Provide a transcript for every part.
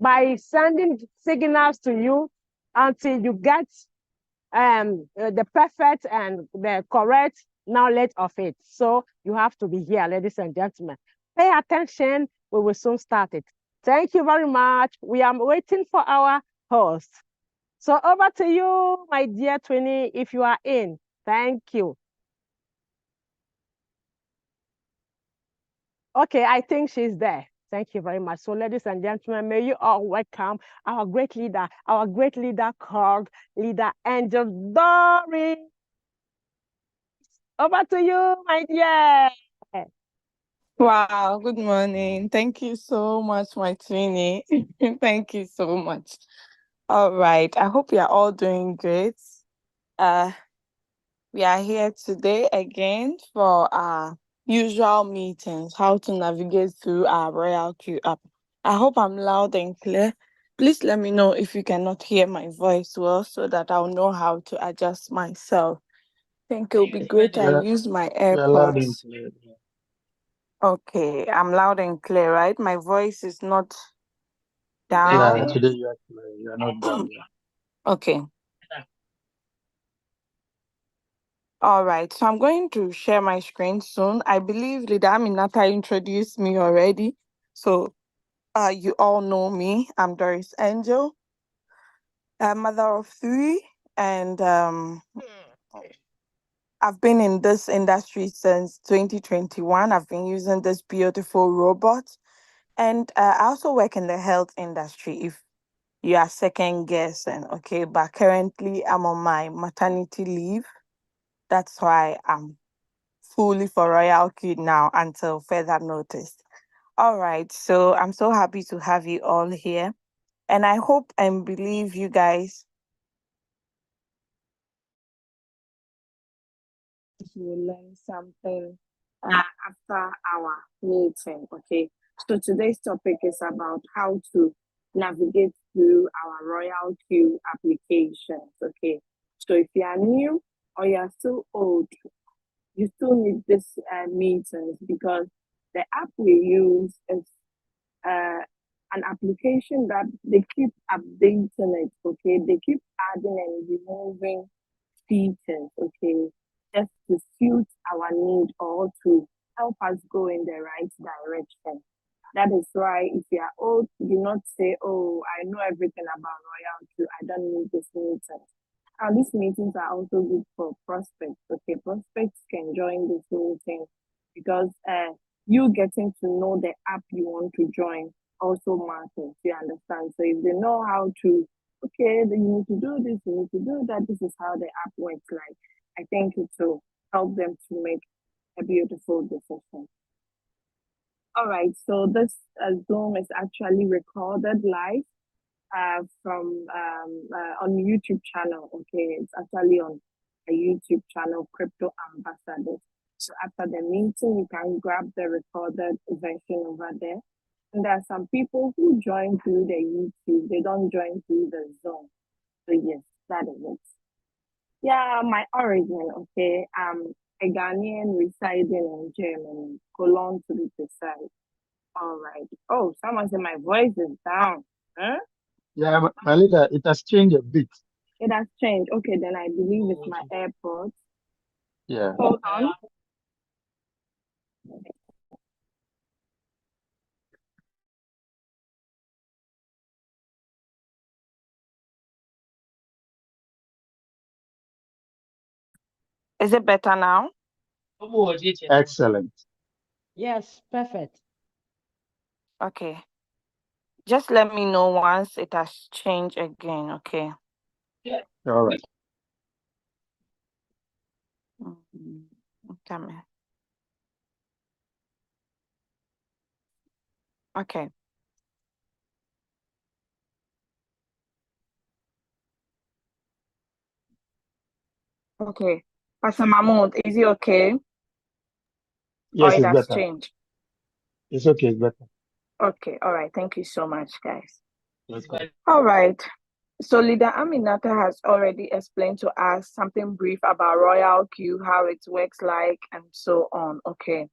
by sending signals to you until you get the perfect and the correct knowledge of it. So you have to be here, ladies and gentlemen. Pay attention. We will soon start it. Thank you very much. We are waiting for our host. So over to you, my dear Twinnie, if you are in. Thank you. Okay, I think she's there. Thank you very much. So, ladies and gentlemen, may you all welcome our great leader called Leader Angel Doris. Over to you, my dear. Wow, good morning. Thank you so much, my Twinnie. Thank you so much. All right. I hope you are all doing great. Uh, we are here today again for our usual meetings, how to navigate through our Royalq app. I hope I'm loud and clear. Please let me know if you cannot hear my voice well so that I'll know how to adjust myself. I think it'll be great. I use my AirPods. Okay, I'm loud and clear, right? My voice is not down. Yeah, today you are clear. You are not down. Okay. All right, so I'm going to share my screen soon. I believe Leader Aminata introduced me already. So you all know me. I'm Doris Angel, a mother of three, and I've been in this industry since 2021. I've been using this beautiful robot. And I also work in the health industry, if you are second guessing, okay? But currently, I'm on my maternity leave. That's why I'm fully for Royalq now until further notice. All right, so I'm so happy to have you all here. And I hope and believe you guys will learn something after our meeting, okay? So today's topic is about how to navigate through our Royalq applications, okay? So if you are new or you are still old, you still need this meetings because the app we use is an application that they keep updating it, okay? They keep adding and removing features, okay, just to suit our need or to help us go in the right direction. That is why if you are old, do not say, oh, I know everything about Royalq, I don't need this meeting. And these meetings are also good for prospects. Okay, prospects can join this meeting because you getting to know the app you want to join also matters. You understand? So if they know how to, okay, then you need to do this, you need to do that. This is how the app works. Like, I think it will help them to make a beautiful decision. All right, so this Zoom is actually recorded live from on YouTube channel. Okay, it's actually on a YouTube channel, Crypto Ambassadors. So after the meeting, you can grab the recorded version over there. And there are some people who join through the YouTube. They don't join through the Zoom. So yes, that is it. Yeah, my origin. Okay, a Ghanaian residing in Germany, Cologne to be precise. All right. Oh, someone said my voice is down. Huh? Yeah, my leader, it has changed a bit. It has changed. Okay, then I believe it's my AirPods. Yeah. Hold on. Is it better now? Excellent. Yes, perfect. Okay. Just let me know once it has changed again, okay? All right. Okay. Okay. Okay. Pastor Mahmoud, is it okay? Or Yes, it it's has better. changed? It's okay, it's better. Okay. All right. Thank you so much, guys. Okay. All right. So Leader Aminata has already explained to us something brief about Royalq, how it works like, and so on. Okay.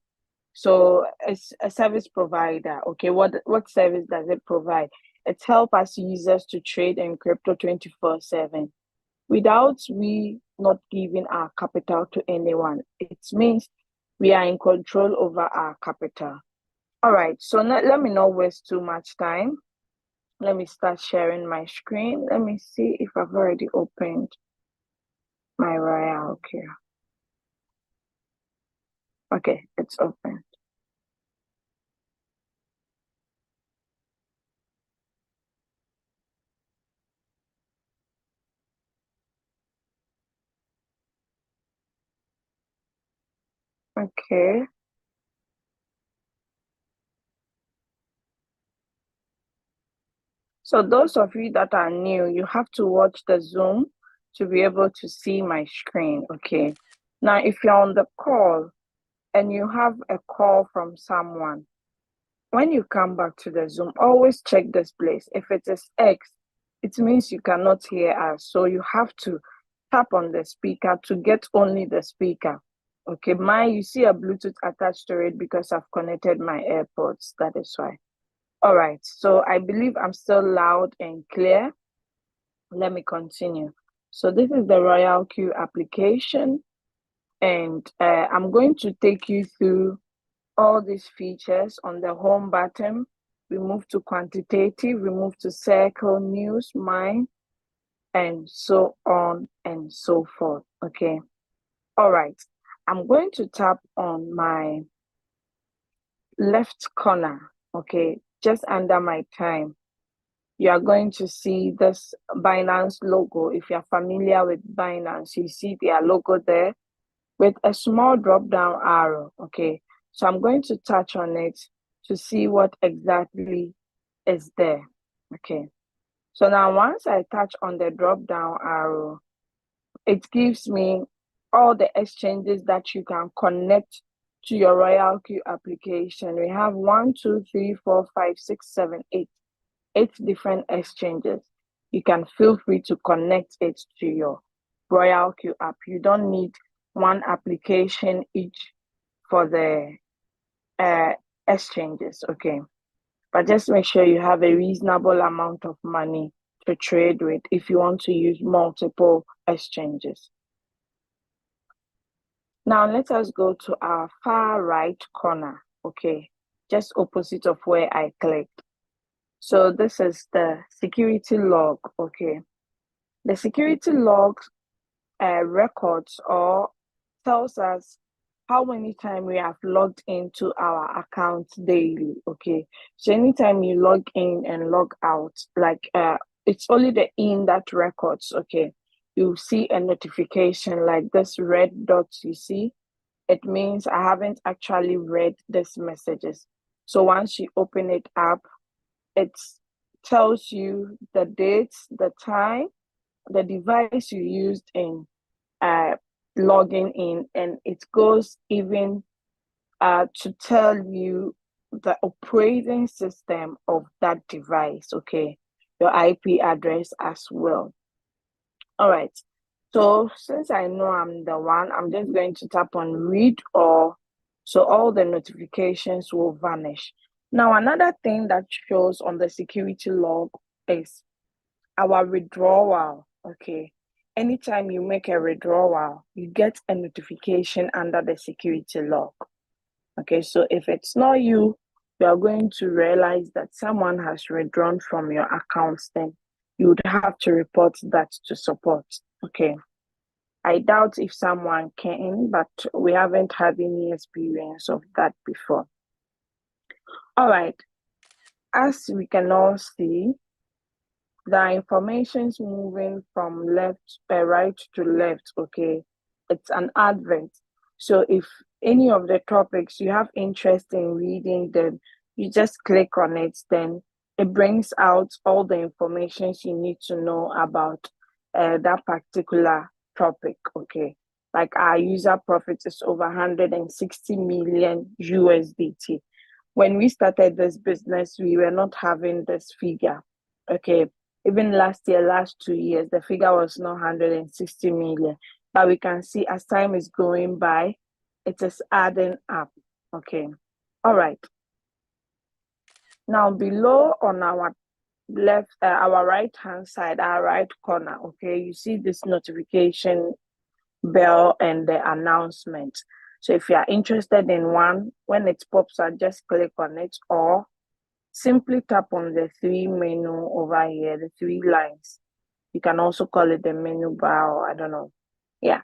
So it's a service provider. Okay. What service does it provide? It helps us users to trade in crypto 24/7 without we not giving our capital to anyone. It means we are in control over our capital. All right, so let me not waste too much time. Let me start sharing my screen. Let me see if I've already opened my Royalq here. Okay, it's open. Okay. So those of you that are new, you have to watch the Zoom to be able to see my screen, okay? Now, if you're on the call and you have a call from someone, when you come back to the Zoom, always check this place. If it is X, it means you cannot hear us. So you have to tap on the speaker to get only the speaker. Okay, you see a Bluetooth attached to it because I've connected my AirPods. That is why. All right, so I believe I'm still loud and clear. Let me continue. So this is the Royalq application, and I'm going to take you through all these features. On the home button, we move to quantitative, we move to circle, news, mine, and so on and so forth. Okay. All right. I'm going to tap on my left corner, okay, just under my time. You are going to see this Binance logo. If you're familiar with Binance, you see their logo there with a small drop down arrow. Okay, so I'm going to touch on it to see what exactly is there. Okay, so now once I touch on the drop down arrow, it gives me all the exchanges that you can connect to your Royalq application. We have 1, 2, 3, 4, 5, 6, 7, 8 different exchanges. You can feel free to connect it to your Royalq app. You don't need one application each for the exchanges, okay? But just make sure you have a reasonable amount of money to trade with if you want to use multiple exchanges. Now let us go to our far right corner, okay? Just opposite of where I clicked. So this is the security log, okay? The security log records or tells us how many times we have logged into our account daily, okay? So anytime you log in and log out, like it's only the in that records, okay? You see a notification like this red dot you see. It means I haven't actually read these messages. So once you open it up, it tells you the dates, the time, the device you used in logging in, and it goes even to tell you the operating system of that device, okay? Your IP address as well. All right. So since I know I'm the one, I'm just going to tap on read all, so all the notifications will vanish. Now, another thing that shows on the security log is our withdrawal, okay? Anytime you make a withdrawal, you get a notification under the security log, okay? So if it's not you, you are going to realize that someone has withdrawn from your account, then you would have to report that to support, okay? I doubt if someone can, but we haven't had any experience of that before. All right, as we can all see, the information's moving from right to left, okay? It's an advert. So if any of the topics you have interest in reading, then you just click on it, then it brings out all the information you need to know about that particular topic, okay? Like our user profit is over 160 million USDT. When we started this business, we were not having this figure, okay? Even last 2 years, the figure was not 160 million. But we can see as time is going by, it is adding up, okay? All right. Now below on our left, our right hand side, our right corner, okay, you see this notification bell and the announcement. So if you are interested in one, when it pops up, just click on it, or simply tap on the three menu over here, the three lines. You can also call it the menu bar, or I don't know. Yeah.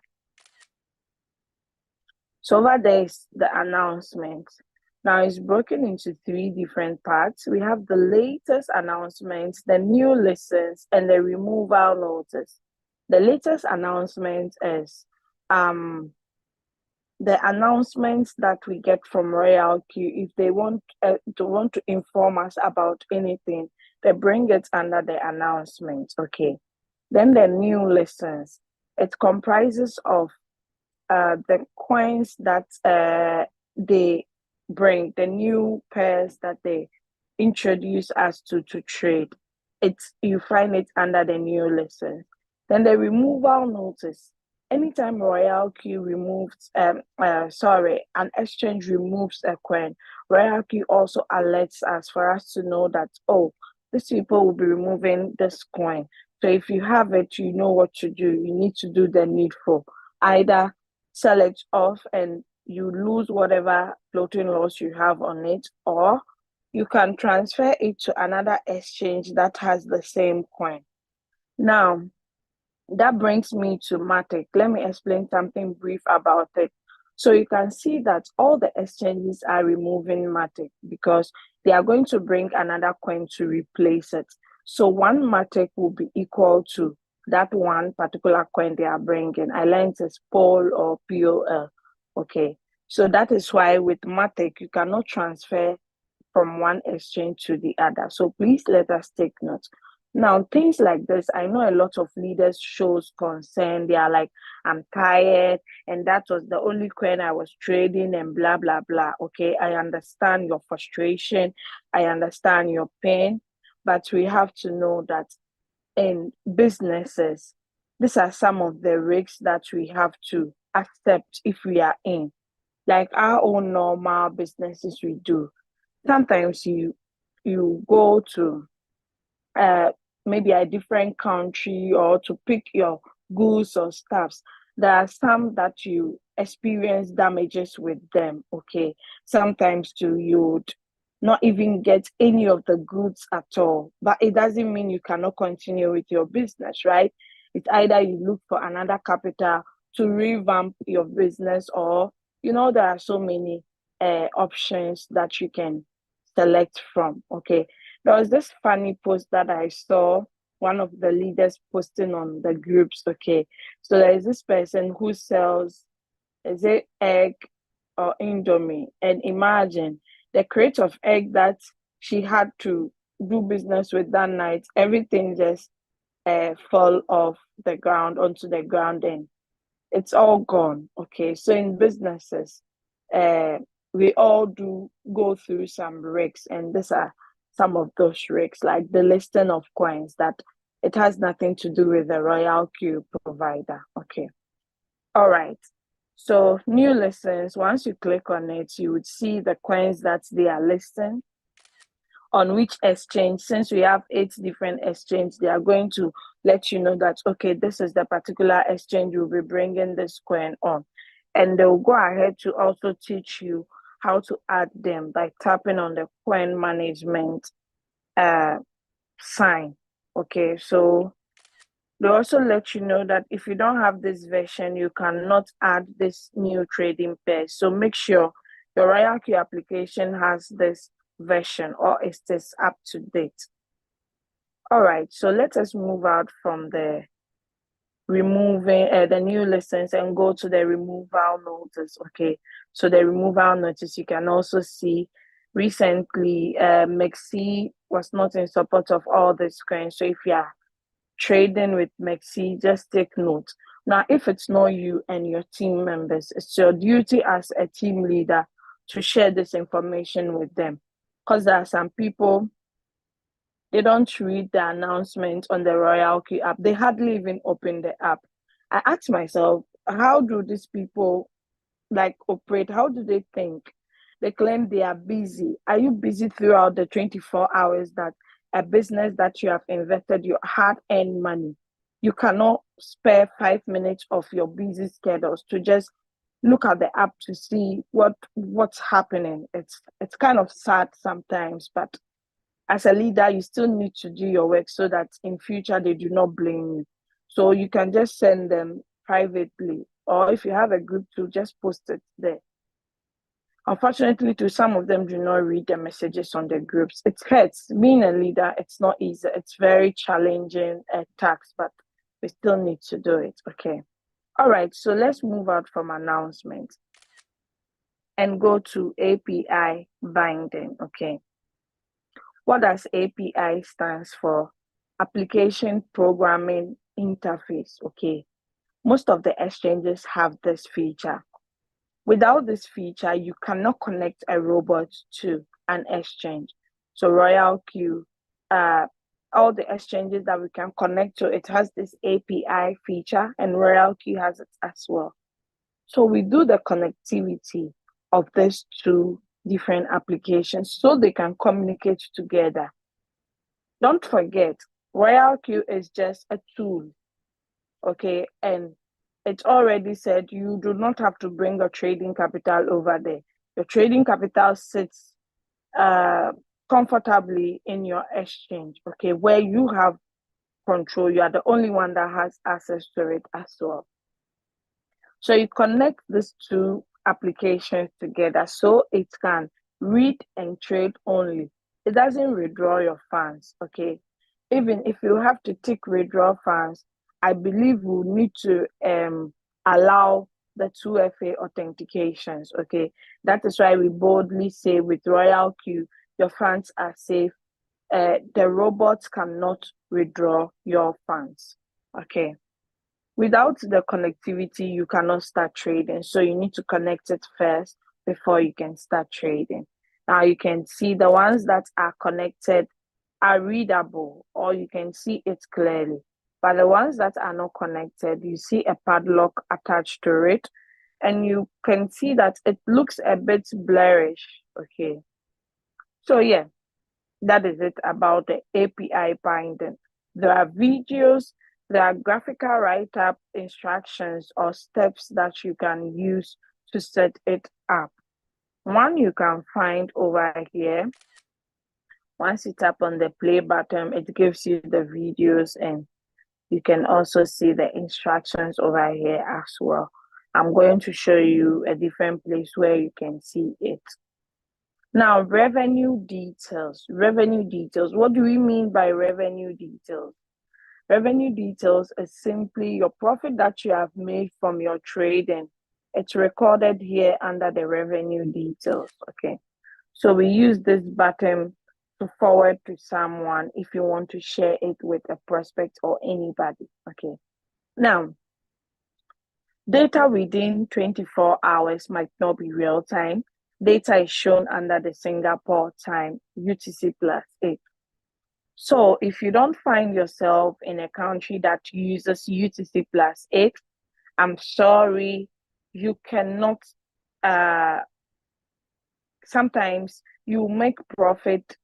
So over there is the announcement. Now it's broken into three different parts. We have the latest announcements, the new listens, and the removal notice. The latest announcement is the announcements that we get from Royalq. If they want to inform us about anything, they bring it under the announcement. Okay. Then the new listens. It comprises of the coins that they bring, the new pairs that they introduce us to trade. You find it under the new listens. Then the removal notice. Anytime Royalq removes, an exchange removes a coin, Royalq also alerts us for us to know that, oh, these people will be removing this coin. So if you have it, you know what to do. You need to do the needful. Either sell it off and you lose whatever floating loss you have on it, or you can transfer it to another exchange that has the same coin. Now, that brings me to Matic. Let me explain something brief about it. So you can see that all the exchanges are removing Matic because they are going to bring another coin to replace it. So one Matic will be equal to that one particular coin they are bringing. I learned it's POL or POL. Okay. So that is why with Matic, you cannot transfer from one exchange to the other. So please let us take note. Now, things like this, I know a lot of leaders shows concern. They are like, I'm tired, and that was the only coin I was trading, and blah, blah, blah. Okay, I understand your frustration. I understand your pain. But we have to know that in businesses, these are some of the risks that we have to accept if we are in. Like our own normal businesses we do. Sometimes you go to maybe a different country or to pick your goods or stuffs. There are some that you experience damages with them. Okay, sometimes too you'd not even get any of the goods at all, but it doesn't mean you cannot continue with your business, right? It's either you look for another capital to revamp your business, or there are so many options that you can select from. Okay, there was this funny post that I saw one of the leaders posting on the groups. Okay, so there is this person who sells, is it egg or indomie? And imagine the crate of egg that she had to do business with that night, everything just fall off the ground onto the ground, and it's all gone. Okay, so in businesses, we all do go through some risks, and these are some of those risks, like the listing of coins, that it has nothing to do with the Royalq provider. Okay, all right. So new listings, once you click on it, you would see the coins that they are listing, on which exchange. Since we have 8 different exchanges, they are going to let you know that, okay, this is the particular exchange you'll be bringing this coin on. And they'll go ahead to also teach you how to add them by tapping on the coin management sign. Okay, so they also let you know that if you don't have this version, you cannot add this new trading pair. So make sure your Royalq application has this version, or it is up to date. All right, so let us move out from the removing the new listings and go to the removal notice. Okay, so the removal notice, you can also see recently Mexi was not in support of all the coins. So if you are trading with Mexi, just take note. Now, if it's not you and your team members, it's your duty as a team leader to share this information with them, because there are some people, they don't read the announcement on the Royalq app. They hardly even open the app. I ask myself, how do these people operate? How do they think? They claim they are busy. Are you busy throughout the 24 hours that a business that you have invested your hard-earned money, you cannot spare 5 minutes of your busy schedules to just look at the app to see what's happening. It's kind of sad sometimes, but as a leader, you still need to do your work so that in future they do not blame you. So you can just send them privately, or if you have a group to just post it there. Unfortunately, to some of them do not read the messages on the groups. It hurts. Being a leader, it's not easy. It's very challenging task, but we still need to do it. Okay. All right. So let's move out from announcements and go to API binding. Okay. What does API stands for? Application Programming Interface. Okay. Most of the exchanges have this feature. Without this feature, you cannot connect a robot to an exchange. So Royalq, all the exchanges that we can connect to, it has this API feature, and Royalq has it as well. So we do the connectivity of these two different applications so they can communicate together. Don't forget, Royalq is just a tool, okay? And it's already said you do not have to bring your trading capital over there. Your trading capital sits comfortably in your exchange, okay, where you have control. You are the only one that has access to it as well. So you connect these two applications together so it can read and trade only. It doesn't withdraw your funds, okay? Even if you have to take withdraw funds, I believe we'll need to allow the 2FA authentications, okay? That is why we boldly say with Royalq, your funds are safe. The robots cannot withdraw your funds, okay? Without the connectivity, you cannot start trading. So you need to connect it first before you can start trading. Now you can see the ones that are connected are readable, or you can see it clearly. But the ones that are not connected, you see a padlock attached to it, and you can see that it looks a bit blurrish. Okay. So yeah, that is it about the API binding. There are videos, there are graphical write-up instructions or steps that you can use to set it up. One you can find over here. Once you tap on the play button, it gives you the videos, and you can also see the instructions over here as well. I'm going to show you a different place where you can see it. Now, revenue details. Revenue details. What do we mean by revenue details? Revenue details is simply your profit that you have made from your trading. It's recorded here under the revenue details. Okay. So we use this button to forward to someone if you want to share it with a prospect or anybody. Okay. Now, data within 24 hours might not be real time. Data is shown under the Singapore time, UTC +8. So if you don't find yourself in a country that uses UTC +8, I'm sorry, you cannot, sometimes you make profit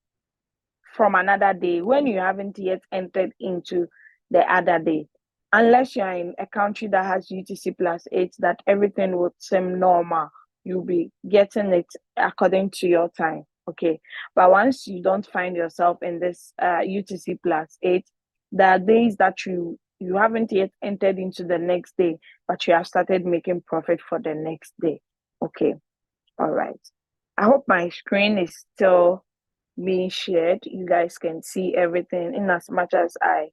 from another day when you haven't yet entered into the other day. Unless you're in a country that has UTC +8, that everything would seem normal. You'll be getting it according to your time, okay? But once you don't find yourself in this UTC +8, there are days that you haven't yet entered into the next day, but you have started making profit for the next day, okay? All right. I hope my screen is still being shared. You guys can see everything in as much as I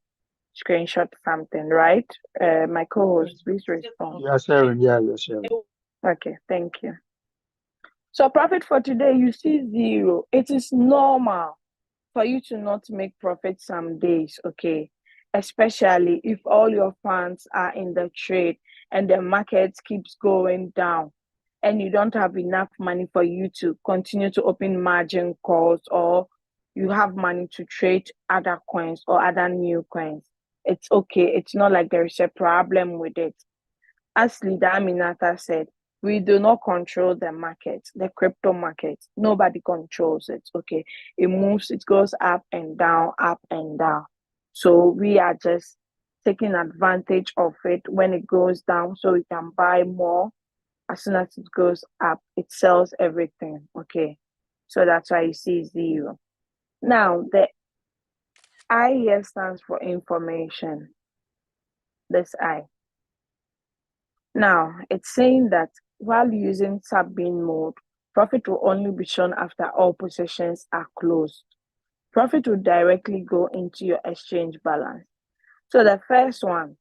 screenshot something, right? My co-host, please respond. Yeah, sharing. Yeah, you're sharing. Okay, thank you. So profit for today, you see 0. It is normal for you to not make profit some days, okay? Especially if all your funds are in the trade and the market keeps going down and you don't have enough money for you to continue to open margin calls, or you have money to trade other coins or other new coins. It's okay. It's not like there is a problem with it. As Leader Aminata said, we do not control the market, the crypto market. Nobody controls it. Okay, it moves, it goes up and down, up and down. So we are just taking advantage of it when it goes down, so we can buy more. As soon as it goes up, it sells everything. Okay, so that's why you see zero. Now the I here stands for information. This I. Now, it's saying that while using sub-bin mode, profit will only be shown after all positions are closed. Profit will directly go into your exchange balance. So the first one,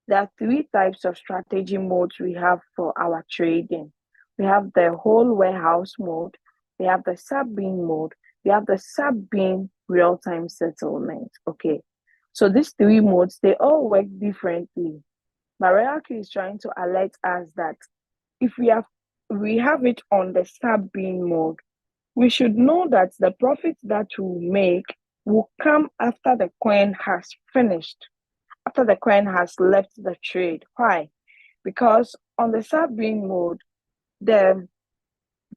there are 3 types of strategy modes we have for our trading. We have the whole warehouse mode, we have the sub-bin mode, we have the sub-bin real-time settlement. Okay, so these 3 modes, they all work differently. But Royalq is trying to alert us that if we have it on the sub-bin mode, we should know that the profit that we make will come after the coin has finished, after the coin has left the trade. Why? Because on the sub-bin mode, the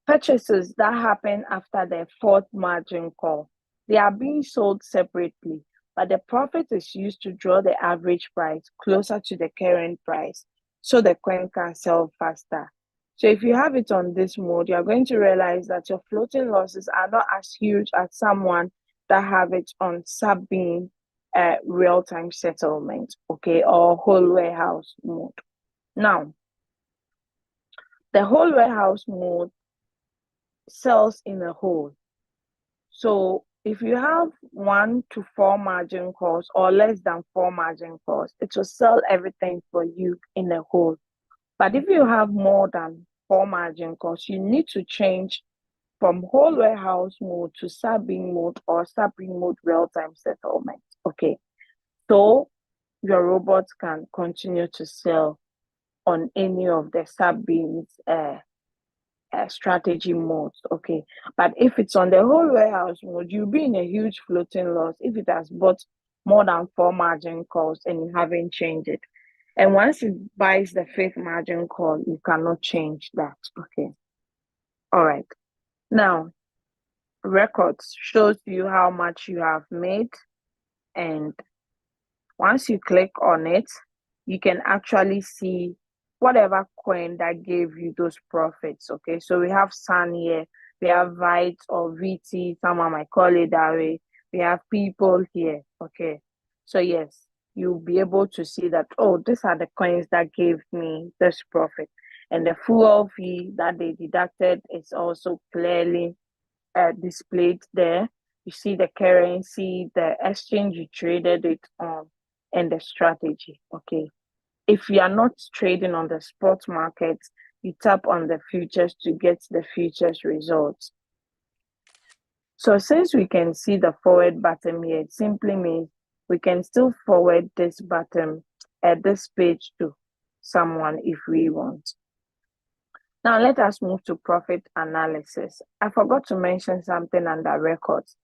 purchases that happen after the 4th margin call, they are being sold separately, but the profit is used to draw the average price closer to the current price so the coin can sell faster. So if you have it on this mode, you're going to realize that your floating losses are not as huge as someone that have it on sub-bin real-time settlement, okay, or whole warehouse mode. Now, the whole warehouse mode sells in a whole. So if you have 1 to 4 margin calls or less than 4 margin calls, it will sell everything for you in a whole. But if you have more than 4 margin calls, you need to change from whole warehouse mode to sub-bin mode or sub-bin mode real-time settlement. Okay, so your robots can continue to sell on any of the sub-bins strategy modes. Okay, but if it's on the whole warehouse mode, you'll be in a huge floating loss if it has bought more than 4 margin calls and you haven't changed it. And once it buys the 5th margin call, you cannot change that. Okay, all right. Now, records shows you how much you have made, and once you click on it, you can actually see whatever coin that gave you those profits. Okay, so we have Sun here, we have Vite or VT, someone might call it that way. We have people here. Okay, so yes, you'll be able to see that, oh, these are the coins that gave me this profit, and the fuel fee that they deducted is also clearly displayed there. You see the currency, the exchange you traded it on, and the strategy. Okay, if you are not trading on the spot market, you tap on the futures to get the futures results. So since we can see the forward button here, it simply means we can still forward this button at this page to someone if we want. Now let us move to profit analysis. I forgot to mention something under records.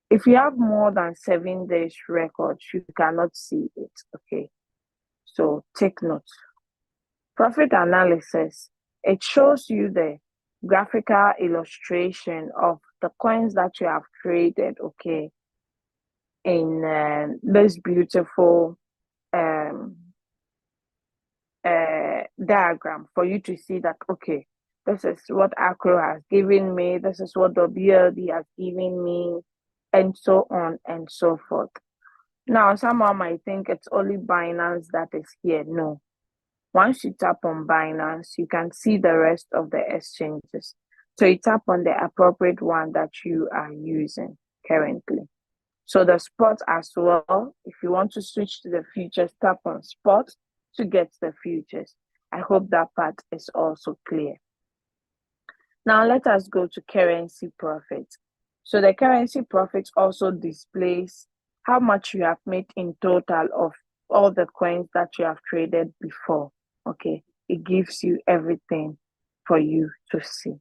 If you have more than 7 days records, you cannot see it. Okay, so take note. Profit analysis, it shows you the graphical illustration of the coins that you have traded, okay, in this beautiful diagram for you to see that, okay, this is what Acro has given me, this is what WLD has given me, and so on and so forth. Now, someone might think it's only Binance that is here. No. Once you tap on Binance, you can see the rest of the exchanges. So you tap on the appropriate one that you are using currently. So the spot as well, if you want to switch to the futures, tap on spot to get the futures. I hope that part is also clear. Now let us go to currency profit. So the currency profit also displays how much you have made in total of all the coins that you have traded before. Okay, it gives you everything for you to see.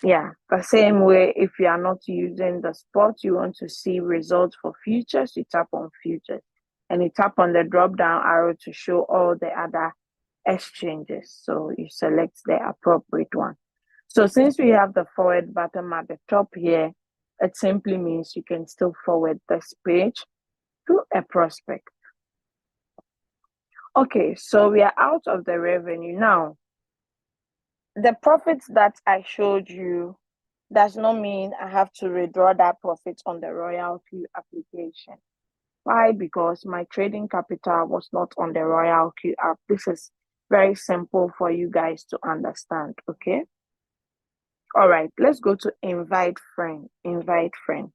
Yeah, the same way, if you are not using the spot, you want to see results for futures, you tap on futures and you tap on the drop down arrow to show all the other exchanges. So you select the appropriate one. So since we have the forward button at the top here, it simply means you can still forward this page to a prospect. Okay, so we are out of the revenue. Now, the profits that I showed you does not mean I have to withdraw that profit on the Royalq application. Why? Because my trading capital was not on the Royalq app. This is very simple for you guys to understand, okay? All right, let's go to invite friend. Invite friend.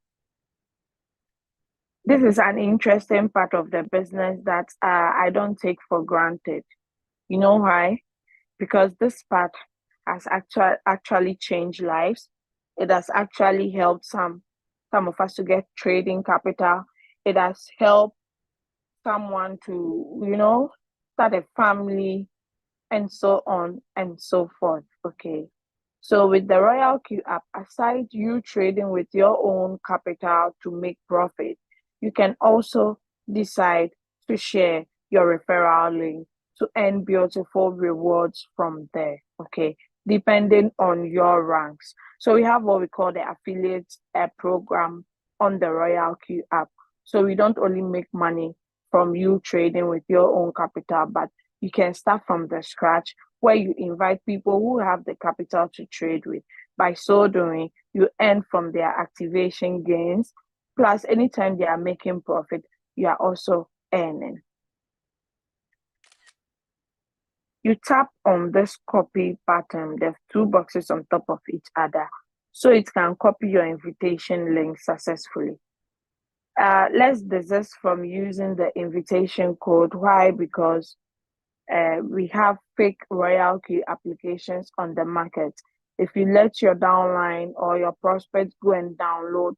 This is an interesting part of the business that I don't take for granted. You know why? Because this part has actually changed lives. It has actually helped some of us to get trading capital. It has helped someone to, start a family and so on and so forth. Okay. So with the Royalq app, aside you trading with your own capital to make profit, you can also decide to share your referral link to earn beautiful rewards from there, okay, depending on your ranks. So we have what we call the affiliate program on the Royalq app. So we don't only make money from you trading with your own capital, but you can start from the scratch where you invite people who have the capital to trade with. By so doing, you earn from their activation gains, plus anytime they are making profit, you are also earning. You tap on this copy button. There's two boxes on top of each other, so it can copy your invitation link successfully. Let's desist from using the invitation code. Why? Because we have fake Royalq applications on the market. If you let your downline or your prospect go and download,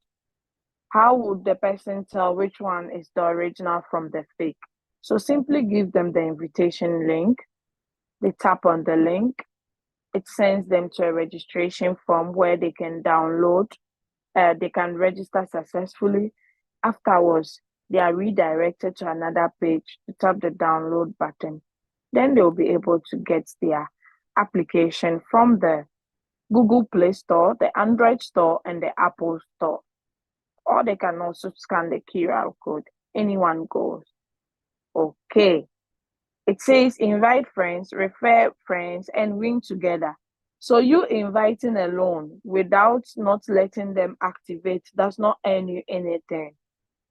how would the person tell which one is the original from the fake? So simply give them the invitation link. They tap on the link. It sends them to a registration form where they can download. They can register successfully. Afterwards, they are redirected to another page to tap the download button. Then they'll be able to get their application from the Google Play Store, the Android Store, and the Apple Store. Or they can also scan the QR code. Anyone goes. Okay. It says invite friends, refer friends, and win together. So you inviting alone without not letting them activate does not earn you anything.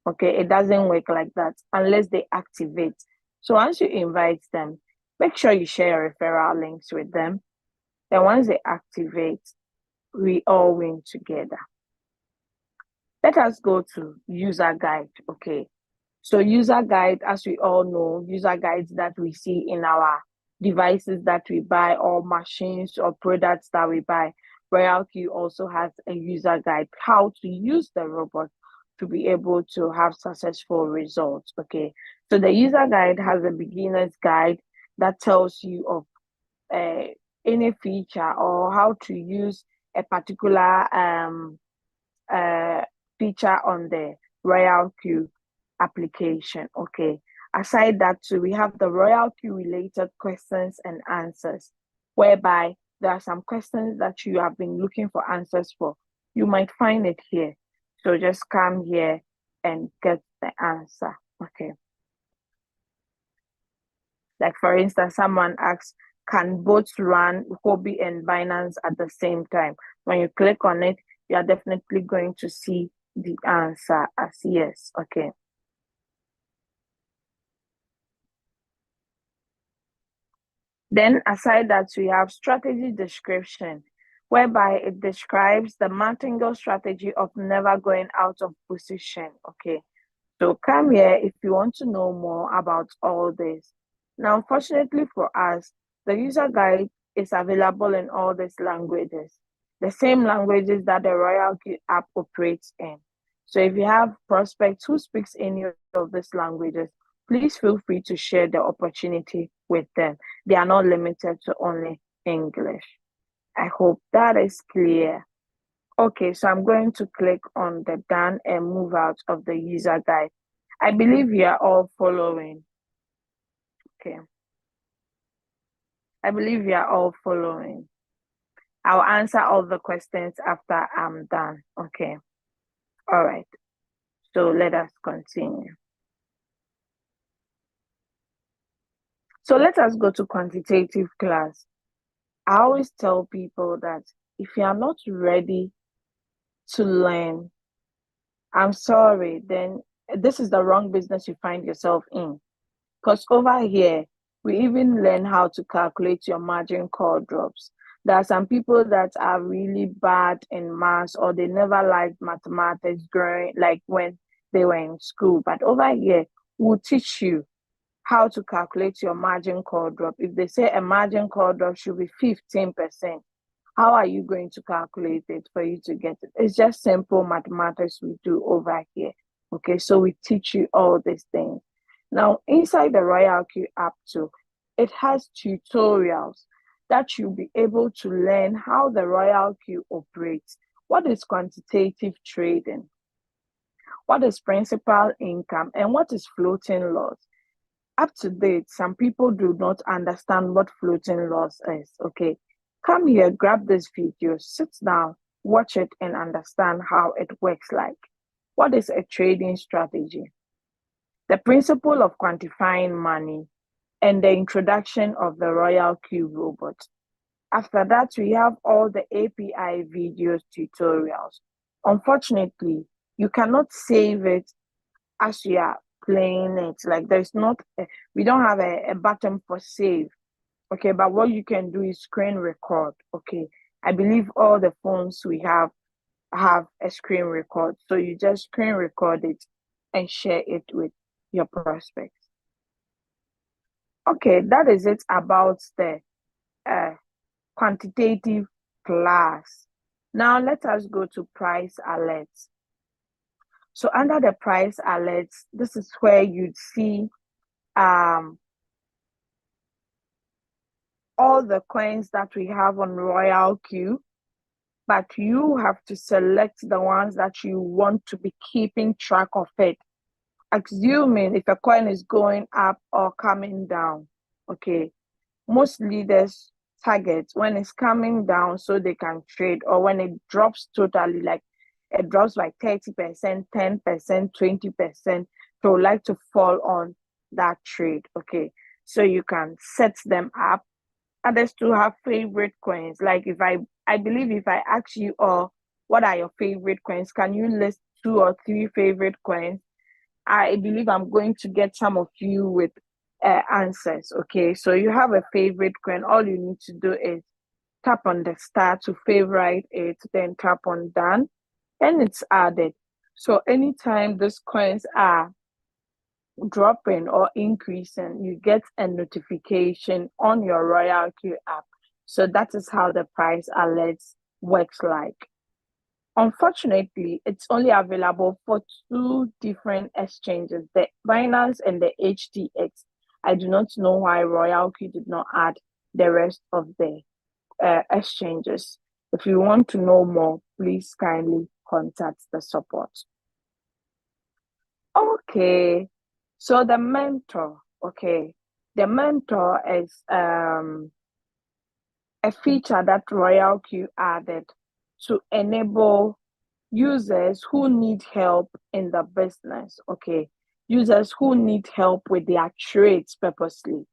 Okay, it doesn't work like that unless they activate. So once you invite them, make sure you share your referral links with them. Then once they activate, we all win together. Let us go to user guide. Okay, so user guide, as we all know, user guides that we see in our devices that we buy or machines or products that we buy. Royalq also has a user guide, how to use the robot to be able to have successful results. Okay, so the user guide has a beginner's guide that tells you of any feature or how to use a particular feature on the Royalq application. Okay, aside that too, we have the Royalq related questions and answers, whereby there are some questions that you have been looking for answers for. You might find it here. So just come here and get the answer. Okay. Like for instance, someone asks, can bots run Hobby and Binance at the same time? When you click on it, you are definitely going to see the answer as yes. Okay. Then aside that, we have strategy description, whereby it describes the martingale strategy of never going out of position. Okay. So come here if you want to know more about all this. Now, unfortunately for us, the user guide is available in all these languages, the same languages that the Royalq app operates in. So if you have prospects who speaks any of these languages, please feel free to share the opportunity with them. They are not limited to only English. I hope that is clear. Okay, so I'm going to click on the done and move out of the user guide. I believe you are all following. Okay. I believe you are all following. I'll answer all the questions after I'm done. Okay. All right. So let us continue. So let us go to quantitative class. I always tell people that if you are not ready to learn, I'm sorry, then this is the wrong business you find yourself in. Because over here, we even learn how to calculate your margin call drops. There are some people that are really bad in maths, or they never liked mathematics growing like when they were in school. But over here, we'll teach you how to calculate your margin call drop. If they say a margin call drop should be 15%, how are you going to calculate it for you to get it? It's just simple mathematics we do over here. Okay, so we teach you all these things. Now, inside the Royalq app too, it has tutorials that you'll be able to learn how the Royalq operates. What is quantitative trading? What is principal income? And what is floating loss? Up to date, some people do not understand what floating loss is. Okay, come here, grab this video, sit down, watch it, and understand how it works like. What is a trading strategy? The principle of quantifying money and the introduction of the Royalq robot. After that, we have all the API videos tutorials. Unfortunately, you cannot save it as you are playing it. Like there's not, we don't have a button for save. Okay, but what you can do is screen record. Okay, I believe all the phones we have a screen record. So you just screen record it and share it with your prospects. Okay, that is it about the quantitative class. Now let us go to price alerts. So under the price alerts, this is where you'd see all the coins that we have on Royalq, but you have to select the ones that you want to be keeping track of it. Assuming if a coin is going up or coming down, okay, most leaders target when it's coming down so they can trade, or when it drops totally, like it drops by 30%, 10%, 20%, they would like to fall on that trade. Okay, so you can set them up. Others to have favorite coins. Like if I believe if I ask you all what are your favorite coins, can you list 2 or 3 favorite coins? I believe I'm going to get some of you with answers. Okay, so you have a favorite coin. All you need to do is tap on the star to favorite it, then tap on done, and it's added. So anytime these coins are dropping or increasing, you get a notification on your Royalq app. So that is how the price alerts works like. Unfortunately, it's only available for 2 different exchanges, the Binance and the HTX. I do not know why Royalq did not add the rest of the exchanges. If you want to know more, please kindly contact the support. Okay, so the mentor, okay, the mentor is a feature that Royalq added to enable users who need help in the business, okay, users who need help with their trades purposely,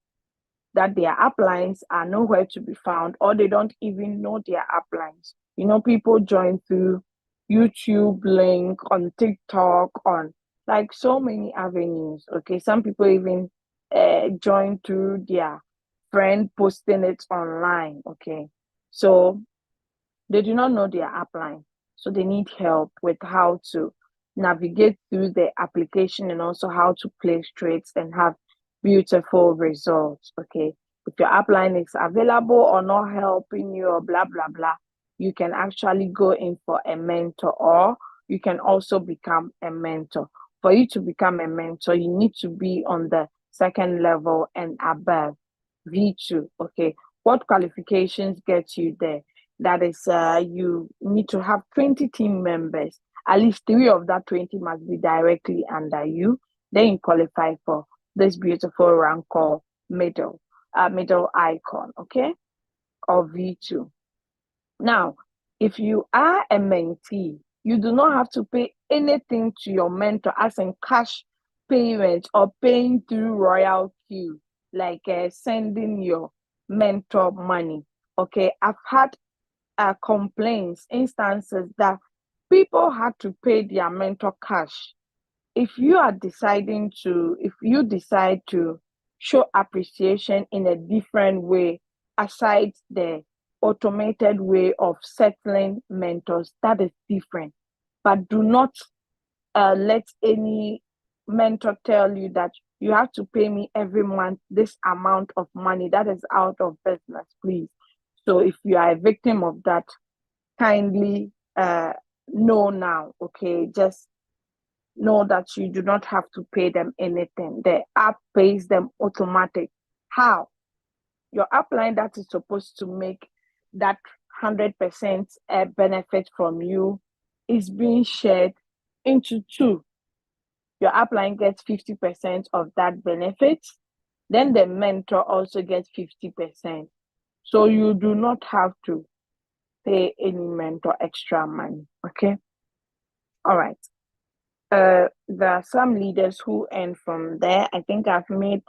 that their uplines are nowhere to be found, or they don't even know their uplines. You know, people join through YouTube link, on TikTok, on like so many avenues. Okay, some people even join through their friend posting it online. Okay, so they do not know their upline, so they need help with how to navigate through the application and also how to place trades and have beautiful results. Okay, if your upline is available or not helping you or blah blah blah, you can actually go in for a mentor, or you can also become a mentor. For you to become a mentor, you need to be on the 2nd level and above, V2. Okay, what qualifications get you there? That is, you need to have 20 team members. At least 3 of that 20 must be directly under you. Then you qualify for this beautiful rank called middle. middle icon, okay, or V2. Now, if you are a mentee, you do not have to pay anything to your mentor as in cash payment or paying through Royalq, like sending your mentor money. Okay, I've had complaints, instances that people had to pay their mentor cash. If you decide to show appreciation in a different way, aside the automated way of settling mentors, that is different. But do not let any mentor tell you that you have to pay me every month this amount of money. That is out of business, please. So if you are a victim of that, kindly know now, okay? Just know that you do not have to pay them anything. The app pays them automatic. How? Your upline that is supposed to make that 100% benefit from you is being shared into two. Your upline gets 50% of that benefit. Then the mentor also gets 50%. So you do not have to pay any mentor extra money. Okay? All right. There are some leaders who earn from there. I think I've made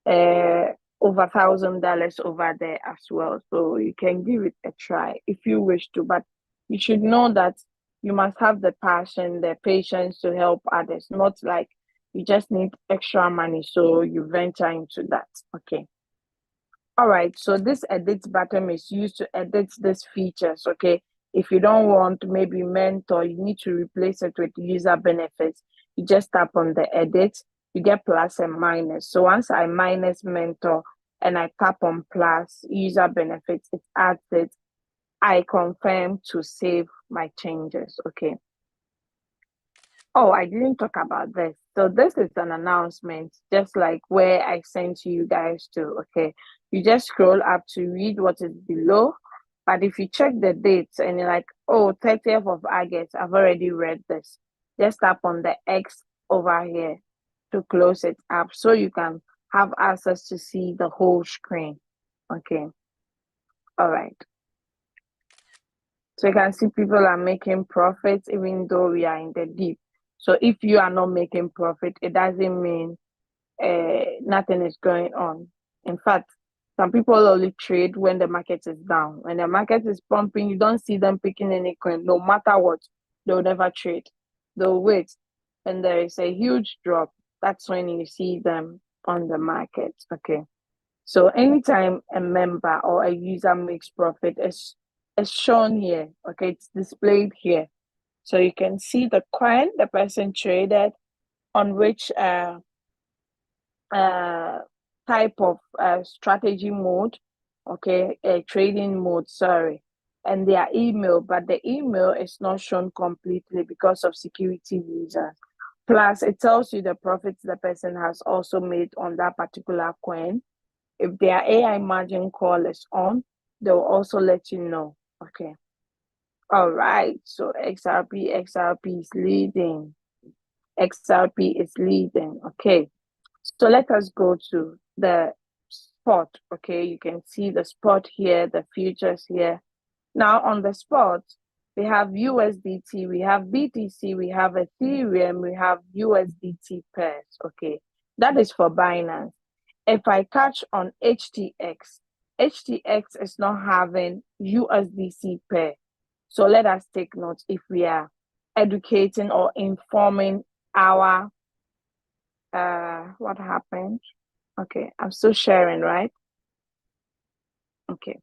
over $1,000 over there as well. So you can give it a try if you wish to, but you should know that you must have the passion, the patience to help others, not like you just need extra money, so you venture into that. Okay. All right, so this edit button is used to edit these features, okay? If you don't want maybe mentor, you need to replace it with user benefits. You just tap on the edit, you get plus and minus. So once I minus mentor and I tap on plus user benefits, it adds it. I confirm to save my changes, okay? Oh, I didn't talk about this. So this is an announcement, just like where I sent you guys to, okay? You just scroll up to read what is below. But if you check the dates and you're like, oh, 30th of August, I've already read this. Just tap on the X over here to close it up so you can have access to see the whole screen. Okay. All right. So you can see people are making profits even though we are in the deep. So if you are not making profit, it doesn't mean nothing is going on. In fact, some people only trade when the market is down. When the market is pumping, you don't see them picking any coin. No matter what, they'll never trade. They'll wait. And there is a huge drop. That's when you see them on the market. Okay. So anytime a member or a user makes profit, it's shown here. Okay, it's displayed here. So you can see the coin the person traded, on which type of strategy mode, okay, a trading mode, sorry, and their email, but the email is not shown completely because of security reasons. Plus, it tells you the profits the person has also made on that particular coin. If their AI margin call is on, they'll also let you know. Okay. All right. So XRP is leading. XRP is leading. Okay. So let us go to the spot. Okay. You can see the spot here, the futures here. Now on the spot, we have USDT, we have BTC, we have Ethereum, we have USDT pairs. Okay. That is for Binance. If I touch on HTX, HTX is not having USDC pair. So let us take note if we are educating or informing our, what happened? Okay, I'm still sharing, right? Okay.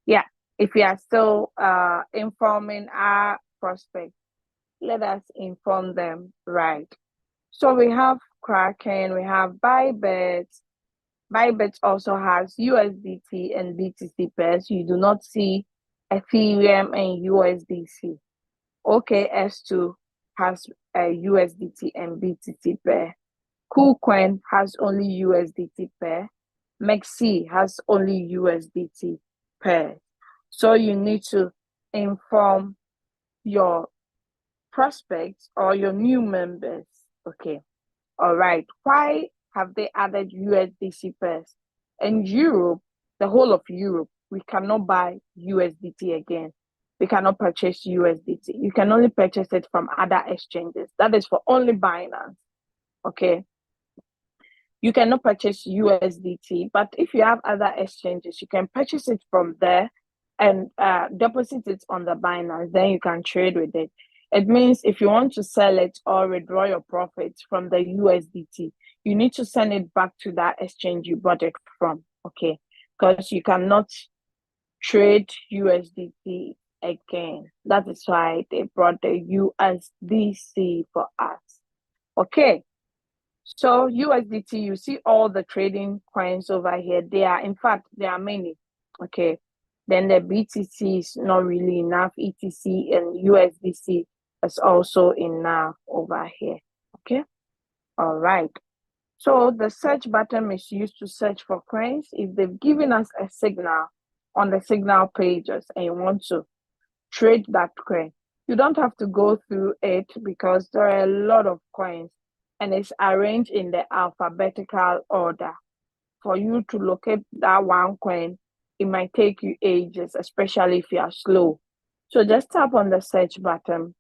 Yeah, if we are still informing our prospects, let us inform them, right? So we have Kraken, we have Bybit. Bybit also has USDT and BTC pairs. You do not see Ethereum and USDC. OKS2 has a USDT and BTC pair. KuCoin has only USDT pair. MEXC has only USDT pair. So you need to inform your prospects or your new members. Okay. All right. Why have they added USDC pairs? In Europe, the whole of Europe, we cannot buy USDT again. We cannot purchase USDT. You can only purchase it from other exchanges. That is for only Binance. Okay. You cannot purchase USDT, but if you have other exchanges, you can purchase it from there and deposit it on the Binance. Then you can trade with it. It means if you want to sell it or withdraw your profits from the USDT, you need to send it back to that exchange you bought it from. Okay, because you cannot trade USDT again. That is why they brought the USDC for us. Okay. So USDT, you see all the trading coins over here. There are many. Okay. Then the BTC is not really enough. ETC and USDC is also enough over here. Okay. All right. So the search button is used to search for coins. If they've given us a signal on the signal pages and you want to trade that coin, you don't have to go through it because there are a lot of coins and it's arranged in the alphabetical order. For you to locate that one coin, it might take you ages, especially if you are slow. So just tap on the search button.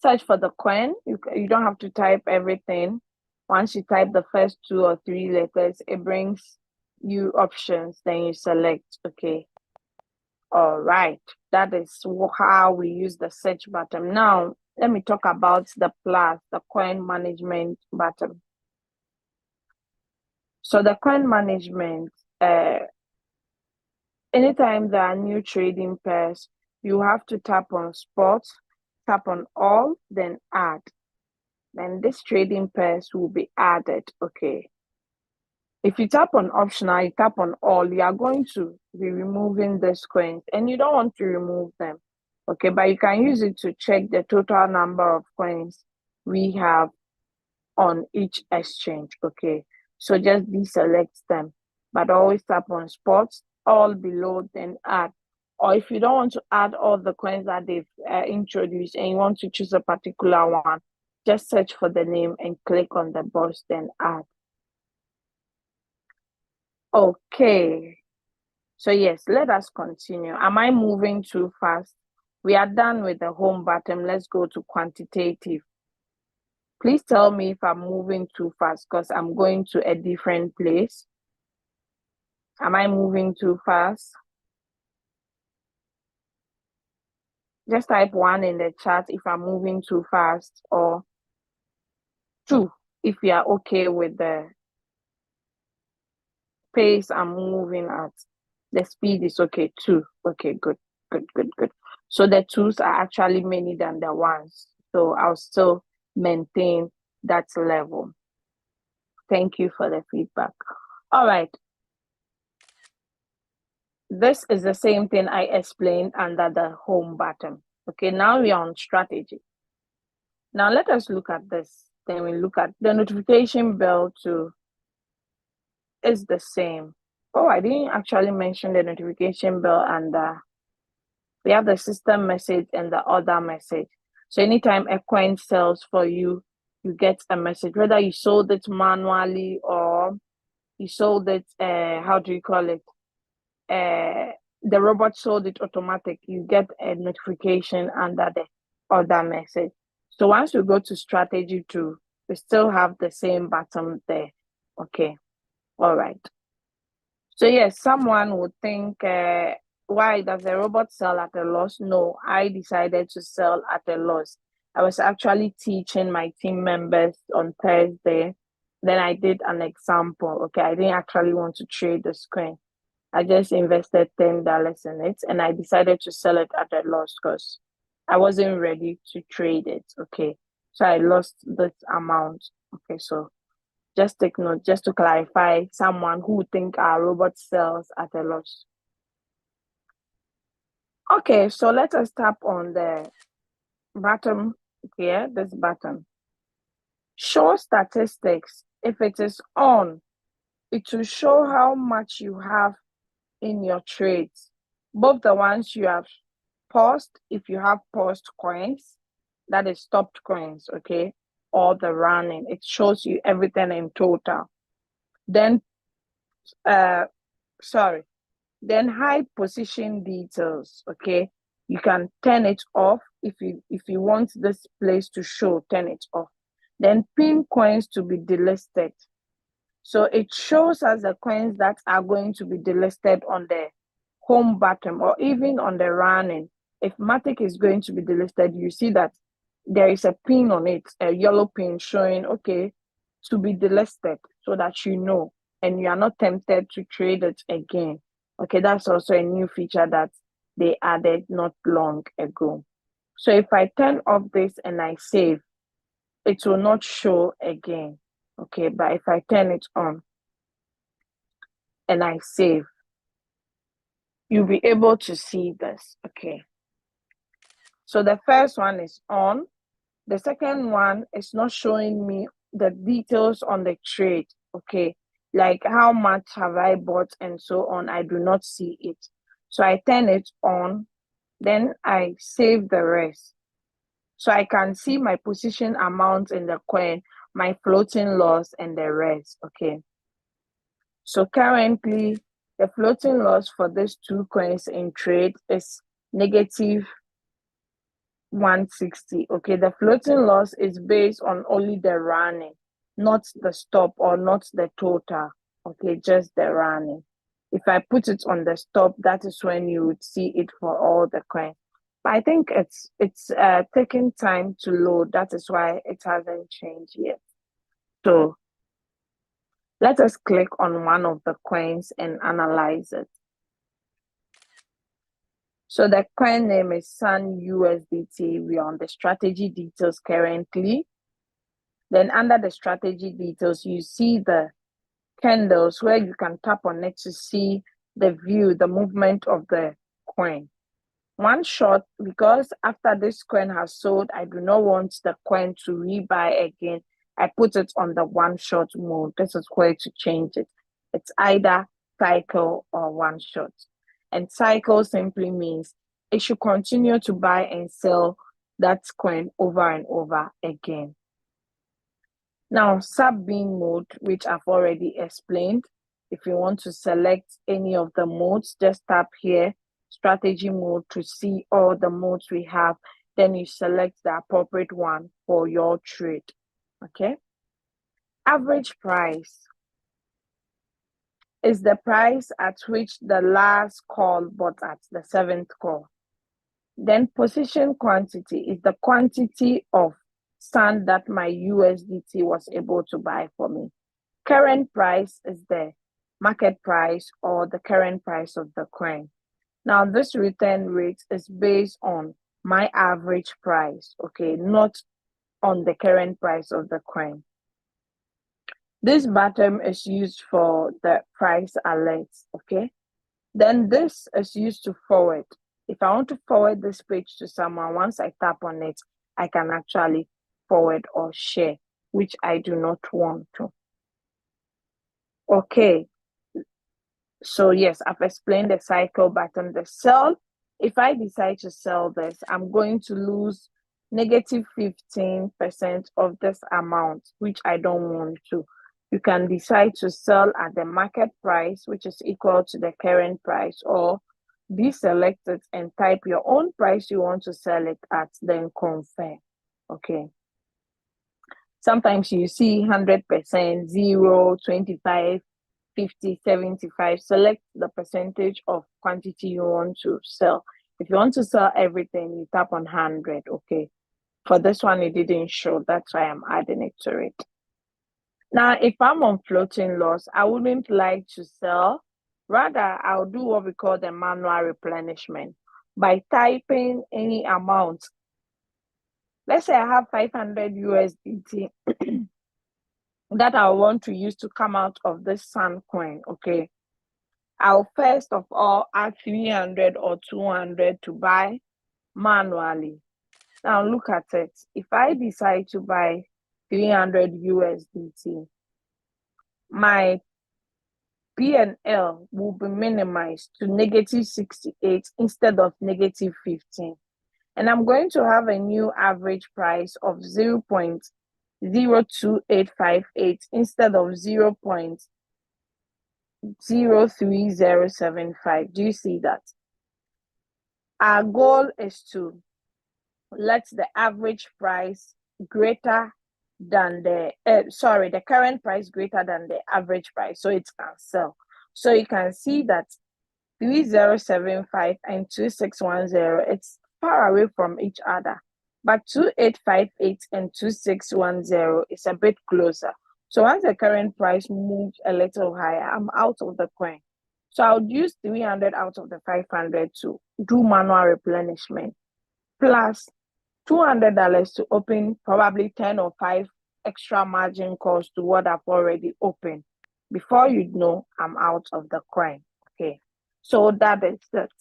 Search for the coin. You don't have to type everything. Once you type the first 2 or 3 letters, it brings you options. Then you select, okay. All right. That is how we use the search button. Now, let me talk about the coin management button. So the coin management, anytime there are new trading pairs, you have to tap on spot, tap on all, then add. Then this trading pairs will be added. Okay. If you tap on optional, you tap on all, you are going to be removing these coins and you don't want to remove them. Okay, but you can use it to check the total number of coins we have on each exchange. Okay, so just deselect them, but always tap on spots, all below, then add. Or if you don't want to add all the coins that they've introduced and you want to choose a particular one, just search for the name and click on the box, then add. Okay, so yes, let us continue. Am I moving too fast? We are done with the home button. Let's go to quantitative. Please tell me if I'm moving too fast because I'm going to a different place. Am I moving too fast? Just type 1 in the chat if I'm moving too fast, or 2 if you are okay with the pace I'm moving at. The speed is okay, 2. Okay, good. So the 2s are actually many than the 1s. So I'll still maintain that level. Thank you for the feedback. All right. This is the same thing I explained under the home button. Okay, now we are on strategy. Now let us look at this. Then we look at the notification bell too. It's the same. Oh, I didn't actually mention the notification bell, and we have the system message and the other message. So anytime a coin sells for you, you get a message, whether you sold it manually or you sold it, how do you call it? The robot sold it automatic. You get a notification under the other message. So once you go to strategy 2, we still have the same button there. Okay. All right. So yes, someone would think, why does the robot sell at a loss? No, I decided to sell at a loss. I was actually teaching my team members on Thursday. Then I did an example. Okay, I didn't actually want to trade the coin. I just invested $10 in it and I decided to sell it at a loss because I wasn't ready to trade it. Okay, so I lost this amount. Okay, so just take note, just to clarify, someone who think our robot sells at a loss. Okay, so let us tap on the button here, this button. Show statistics. If it is on, it will show how much you have in your trades, both the ones you have paused, if you have paused coins, that is stopped coins, okay, or the running. It shows you everything in total. Then then hide position details. Okay, you can turn it off if you want this place to show, turn it off. Then pin coins to be delisted. So it shows us the coins that are going to be delisted on the home bottom or even on the running. If Matic is going to be delisted, you see that there is a pin on it, a yellow pin showing, okay, to be delisted, so that you know and you are not tempted to trade it again. Okay, that's also a new feature that they added not long ago. So if I turn off this and I save, it will not show again. Okay, but if I turn it on and I save, you'll be able to see this. Okay, so the first one is on. The second one is not showing me the details on the trade. Okay, like how much have I bought and so on. I do not see it. So I turn it on, then I save the rest. So I can see my position amount in the coin, my floating loss, and the rest. Okay, so currently the floating loss for these two coins in trade is negative 160. Okay, the floating loss is based on only the running, not the stop or not the total. Okay, just the running. If I put it on the stop, that is when you would see it for all the coins. But I think it's taking time to load. That is why it hasn't changed yet. So let us click on one of the coins and analyze it. So the coin name is Sun USDT. We are on the strategy details currently. Then under the strategy details, you see the candles where you can tap on it to see the view, the movement of the coin. One shot, because after this coin has sold, I do not want the coin to rebuy again. I put it on the one shot mode. This is where to change it. It's either cycle or one shot. And cycle simply means it should continue to buy and sell that coin over and over again. Now, sub-bin mode, which I've already explained. If you want to select any of the modes, just tap here, strategy mode, to see all the modes we have. Then you select the appropriate one for your trade. Okay. Average price is the price at which the last call bought at, the seventh call. Then position quantity is the quantity of sand that my USDT was able to buy for me. Current price is the market price or the current price of the coin. Now, this return rate is based on my average price, okay, not on the current price of the coin. This button is used for the price alerts, okay? Then this is used to forward. If I want to forward this page to someone, once I tap on it, I can actually forward or share, which I do not want to. Okay, so yes, I've explained the cycle button. The sell, if I decide to sell this, I'm going to lose negative 15% of this amount, which I don't want to. You can decide to sell at the market price, which is equal to the current price, or deselect it and type your own price you want to sell it at, then confirm. Okay. Sometimes you see 100%, 0, 25, 50, 75. Select the percentage of quantity you want to sell. If you want to sell everything, you tap on 100. Okay. For this one, it didn't show. That's why I'm adding it to it. Now, if I'm on floating loss, I wouldn't like to sell. Rather, I'll do what we call the manual replenishment by typing any amount. Let's say I have 500 USDT that I want to use to come out of this Sun coin. Okay. I'll first of all add 300 or 200 to buy manually. Now look at it. If I decide to buy 300 USDT, my P&L will be minimized to negative 68 instead of negative 15. And I'm going to have a new average price of 0.0 0.02858 instead of 0.03075. Do you see that? Our goal is to let the average price greater than the current price greater than the average price, so it can sell. So you can see that 3075 and 2610, it's far away from each other, but 2858 and 2610 is a bit closer. So once the current price moves a little higher, I'm out of the coin. So I would use 300 out of the 500 to do manual replenishment, plus $200 to open probably 10 or 5 extra margin calls to what I've already opened. Before you know, I'm out of the coin. Okay, so that is it.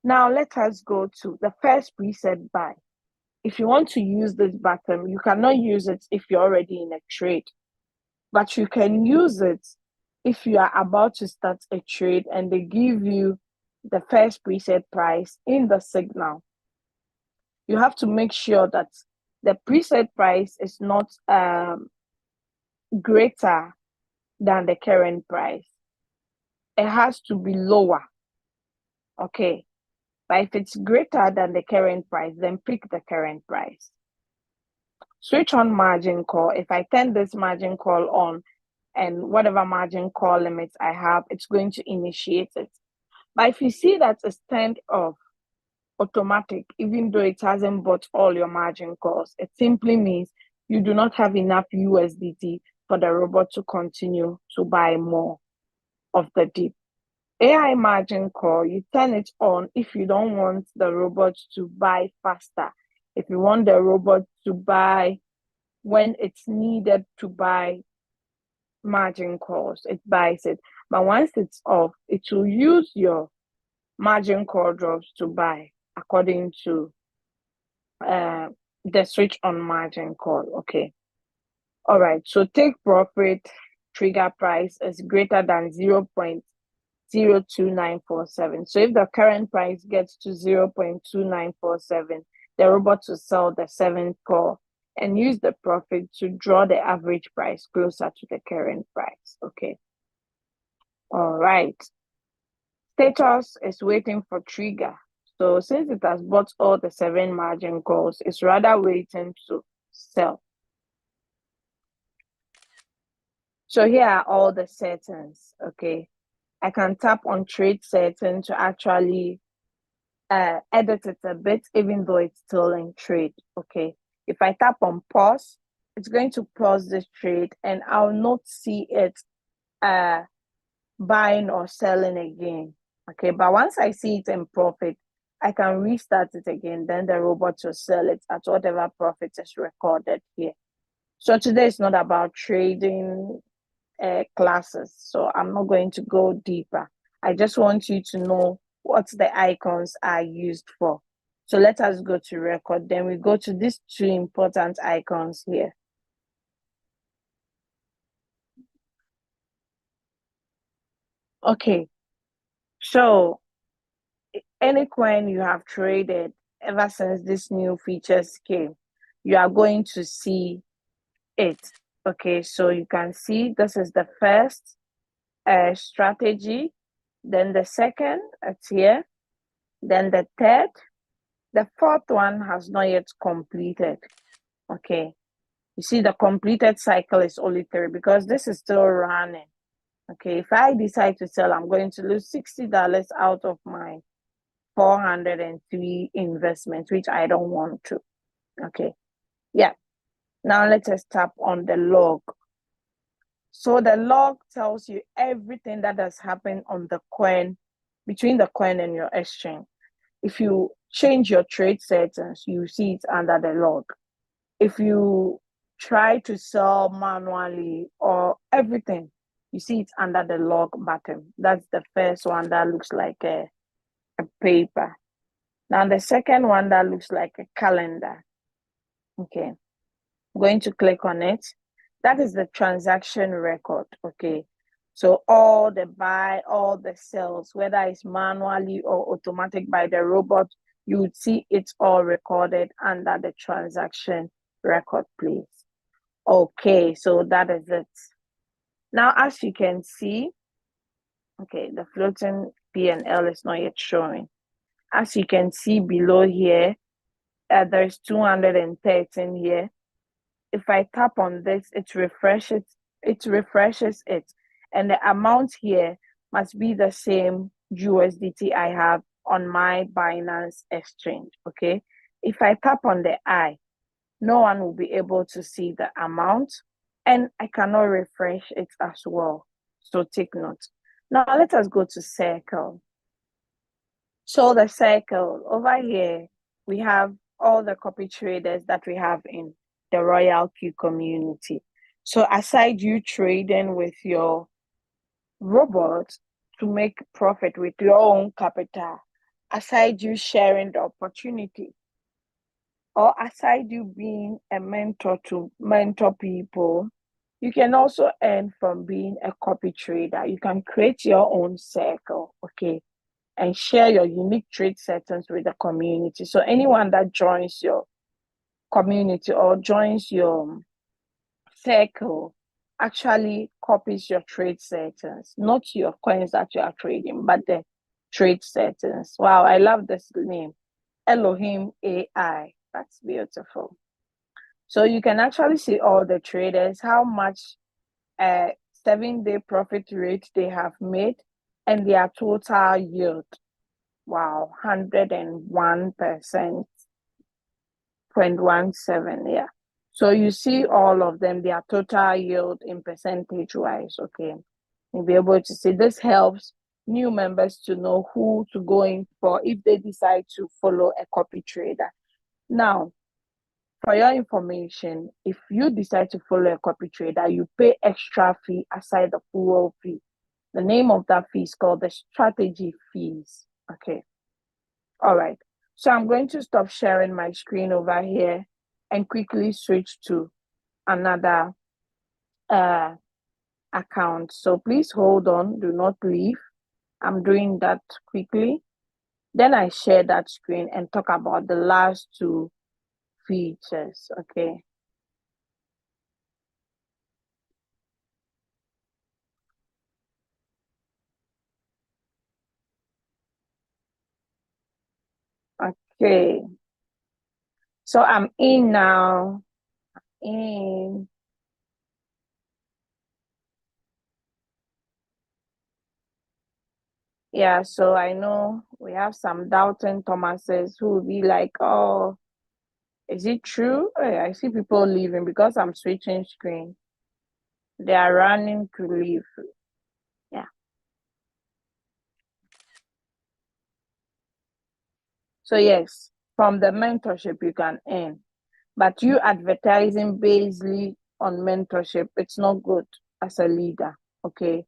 Now let us go to the first preset buy. If you want to use this button, you cannot use it if you're already in a trade, but you can use it if you are about to start a trade and they give you the first preset price in the signal. You have to make sure that the preset price is not greater than the current price. It has to be lower. Okay. But if it's greater than the current price, then pick the current price. Switch on margin call. If I turn this margin call on and whatever margin call limits I have, it's going to initiate it. But if you see that it's turned off, automatic, even though it hasn't bought all your margin calls, it simply means you do not have enough USDT for the robot to continue to buy more of the dip. AI margin call, you turn it on if you don't want the robot to buy faster. If you want the robot to buy when it's needed to buy margin calls, it buys it. But once it's off, it will use your margin call drops to buy according to the switch on margin call. Okay. All right. So take profit trigger price is greater than 0.02947. So if the current price gets to 0.2947, the robot will sell the 7th call and use the profit to draw the average price closer to the current price. Okay. All right. Status is waiting for trigger. So since it has bought all the 7 margin calls, it's rather waiting to sell. So here are all the settings. Okay. I can tap on trade setting to actually edit it a bit, even though it's still in trade. Okay. If I tap on pause, it's going to pause this trade and I'll not see it buying or selling again. Okay. But once I see it in profit, I can restart it again. Then the robot will sell it at whatever profit is recorded here. So today is not about trading classes, so I'm not going to go deeper. I just want you to know what the icons are used for. So let us go to record. Then we go to these 2 important icons here. Okay, so any coin you have traded ever since these new features came, you are going to see it. Okay, so you can see this is the first strategy, then the second, it's here, then the third, the 4th one has not yet completed. Okay, you see the completed cycle is only 3 because this is still running. Okay, if I decide to sell, I'm going to lose $60 out of my 403 investment, which I don't want to. Okay, yeah. Now let us tap on the log. So the log tells you everything that has happened on the coin, between the coin and your exchange. If you change your trade settings, you see it under the log. If you try to sell manually or everything, you see it under the log button. That's the first one that looks like a paper. Now the second one that looks like a calendar. Okay, I'm going to click on it. That is the transaction record. Okay, so all the buy, all the sales, whether it's manually or automatic by the robot, you would see it all recorded under the transaction record, please. Okay, so that is it. Now, as you can see, okay, the floating P&L is not yet showing. As you can see below here, there's 213 here. If I tap on this, it refreshes it. And the amount here must be the same USDT I have on my Binance exchange, okay? If I tap on the I, no one will be able to see the amount, and I cannot refresh it as well. So take note. Now let us go to Circle. So the Circle, over here, we have all the copy traders that we have in the Royalq community. So aside you trading with your robot to make profit with your own capital, aside you sharing the opportunity, or aside you being a mentor to mentor people, you can also earn from being a copy trader. You can create your own circle, okay, and share your unique trade settings with the community. So anyone that joins your community or joins your circle actually copies your trade settings, not your coins that you are trading, but the trade settings. Wow, I love this name, Elohim AI. That's beautiful. So you can actually see all the traders, how much 7-day profit rate they have made, and their total yield. Wow, 101%, 0.17, yeah. So you see all of them, their total yield in percentage wise, okay? You'll be able to see this helps new members to know who to go in for if they decide to follow a copy trader. Now, for your information, if you decide to follow a copy trader, you pay extra fee aside the full fee. The name of that fee is called the strategy fees, okay? All right, so I'm going to stop sharing my screen over here and quickly switch to another account. So please hold on, do not leave. I'm doing that quickly. Then I share that screen and talk about the last two features, okay? Okay, so I'm in now. In. Yeah, so I know we have some doubting Thomases who will be like, oh, is it true? I see people leaving because I'm switching screen. They are running to leave. Yeah. So yes, from the mentorship you can earn. But you advertising basically on mentorship, it's not good as a leader. Okay.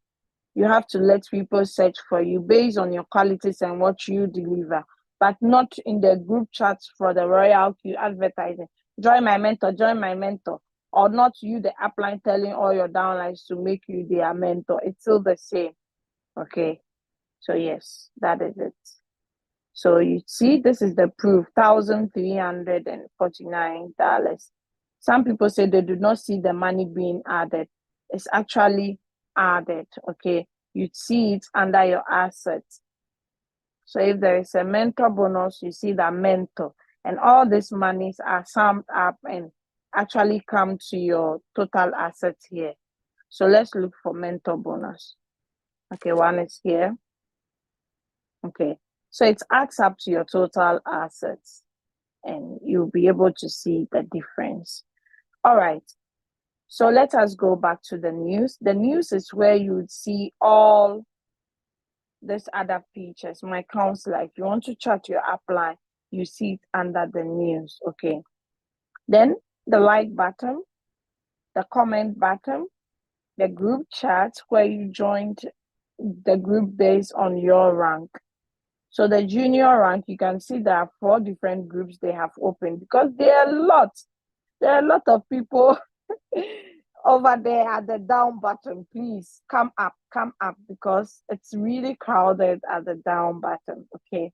You have to let people search for you based on your qualities and what you deliver, but not in the group chats for the Royalq advertising. Join my mentor, or not you, the upline telling all your downlines to make you their mentor. It's still the same. Okay. So yes, that is it. So you see, this is the proof, $1,349. Some people say they do not see the money being added. It's actually added, okay? You see it under your assets. So if there is a mentor bonus, you see that mentor. And all these monies are summed up and actually come to your total assets here. So let's look for mentor bonus. Okay, one is here. Okay, so it adds up to your total assets and you'll be able to see the difference. All right, so let us go back to the news. The news is where you would see all these other features. My counselor, if you want to chat your upline, you see it under the news, okay? Then the like button, the comment button, the group chat where you joined the group based on your rank. So the junior rank, you can see there are 4 different groups they have opened because there are a lot. There are a lot of people over there at the down button. Please come up because it's really crowded at the down button. Okay.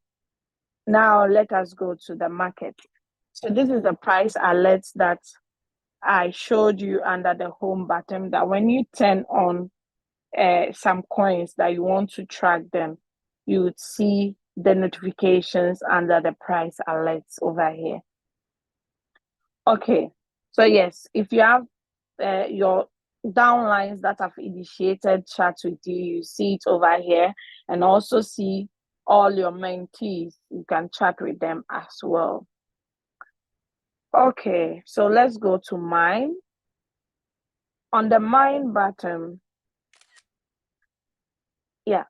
Now let us go to the market. So this is the price alert that I showed you under the home button that when you turn on some coins that you want to track them, you would see the notifications under the price alerts over here. Okay, so yes, if you have your downlines that have initiated chat with you, you see it over here, and also see all your mentees. You can chat with them as well. Okay, so let's go to mine. On the mine button, yeah.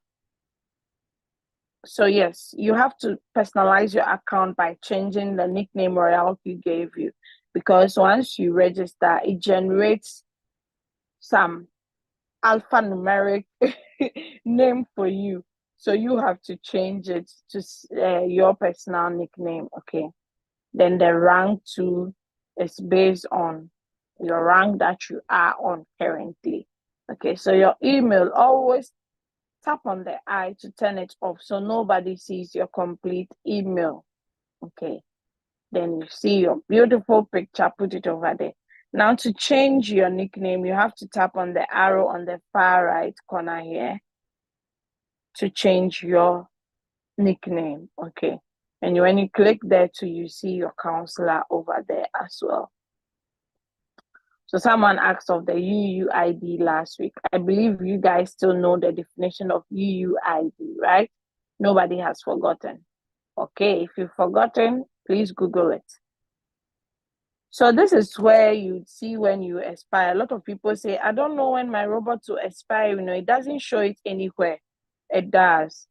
So yes, you have to personalize your account by changing the nickname Royalq gave you, because once you register, it generates some alphanumeric name for you. So you have to change it to your personal nickname. Okay. Then the rank 2 is based on your rank that you are on currently. Okay. So your email, always tap on the I to turn it off so nobody sees your complete email. Okay. Then you see your beautiful picture, put it over there. Now to change your nickname, you have to tap on the arrow on the far right corner here to change your nickname. Okay. And when you click there too, you see your counselor over there as well. So someone asked of the UUID last week. I believe you guys still know the definition of UUID, right? Nobody has forgotten. Okay, if you've forgotten, please Google it. So this is where you see when you expire. A lot of people say, I don't know when my robot will expire. It doesn't show it anywhere. It does.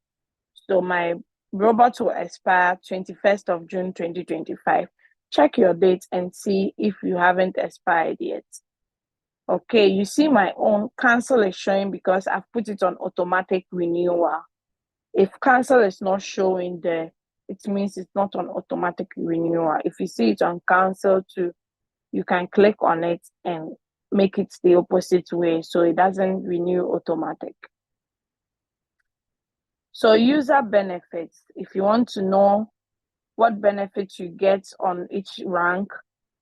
So my robot will expire 21st of June, 2025. Check your date and see if you haven't expired yet. Okay, you see my own cancel is showing because I've put it on automatic renewal. If cancel is not showing there, it means it's not on automatic renewal. If you see it on cancel too, you can click on it and make it the opposite way so it doesn't renew automatic. So user benefits, if you want to know what benefits you get on each rank,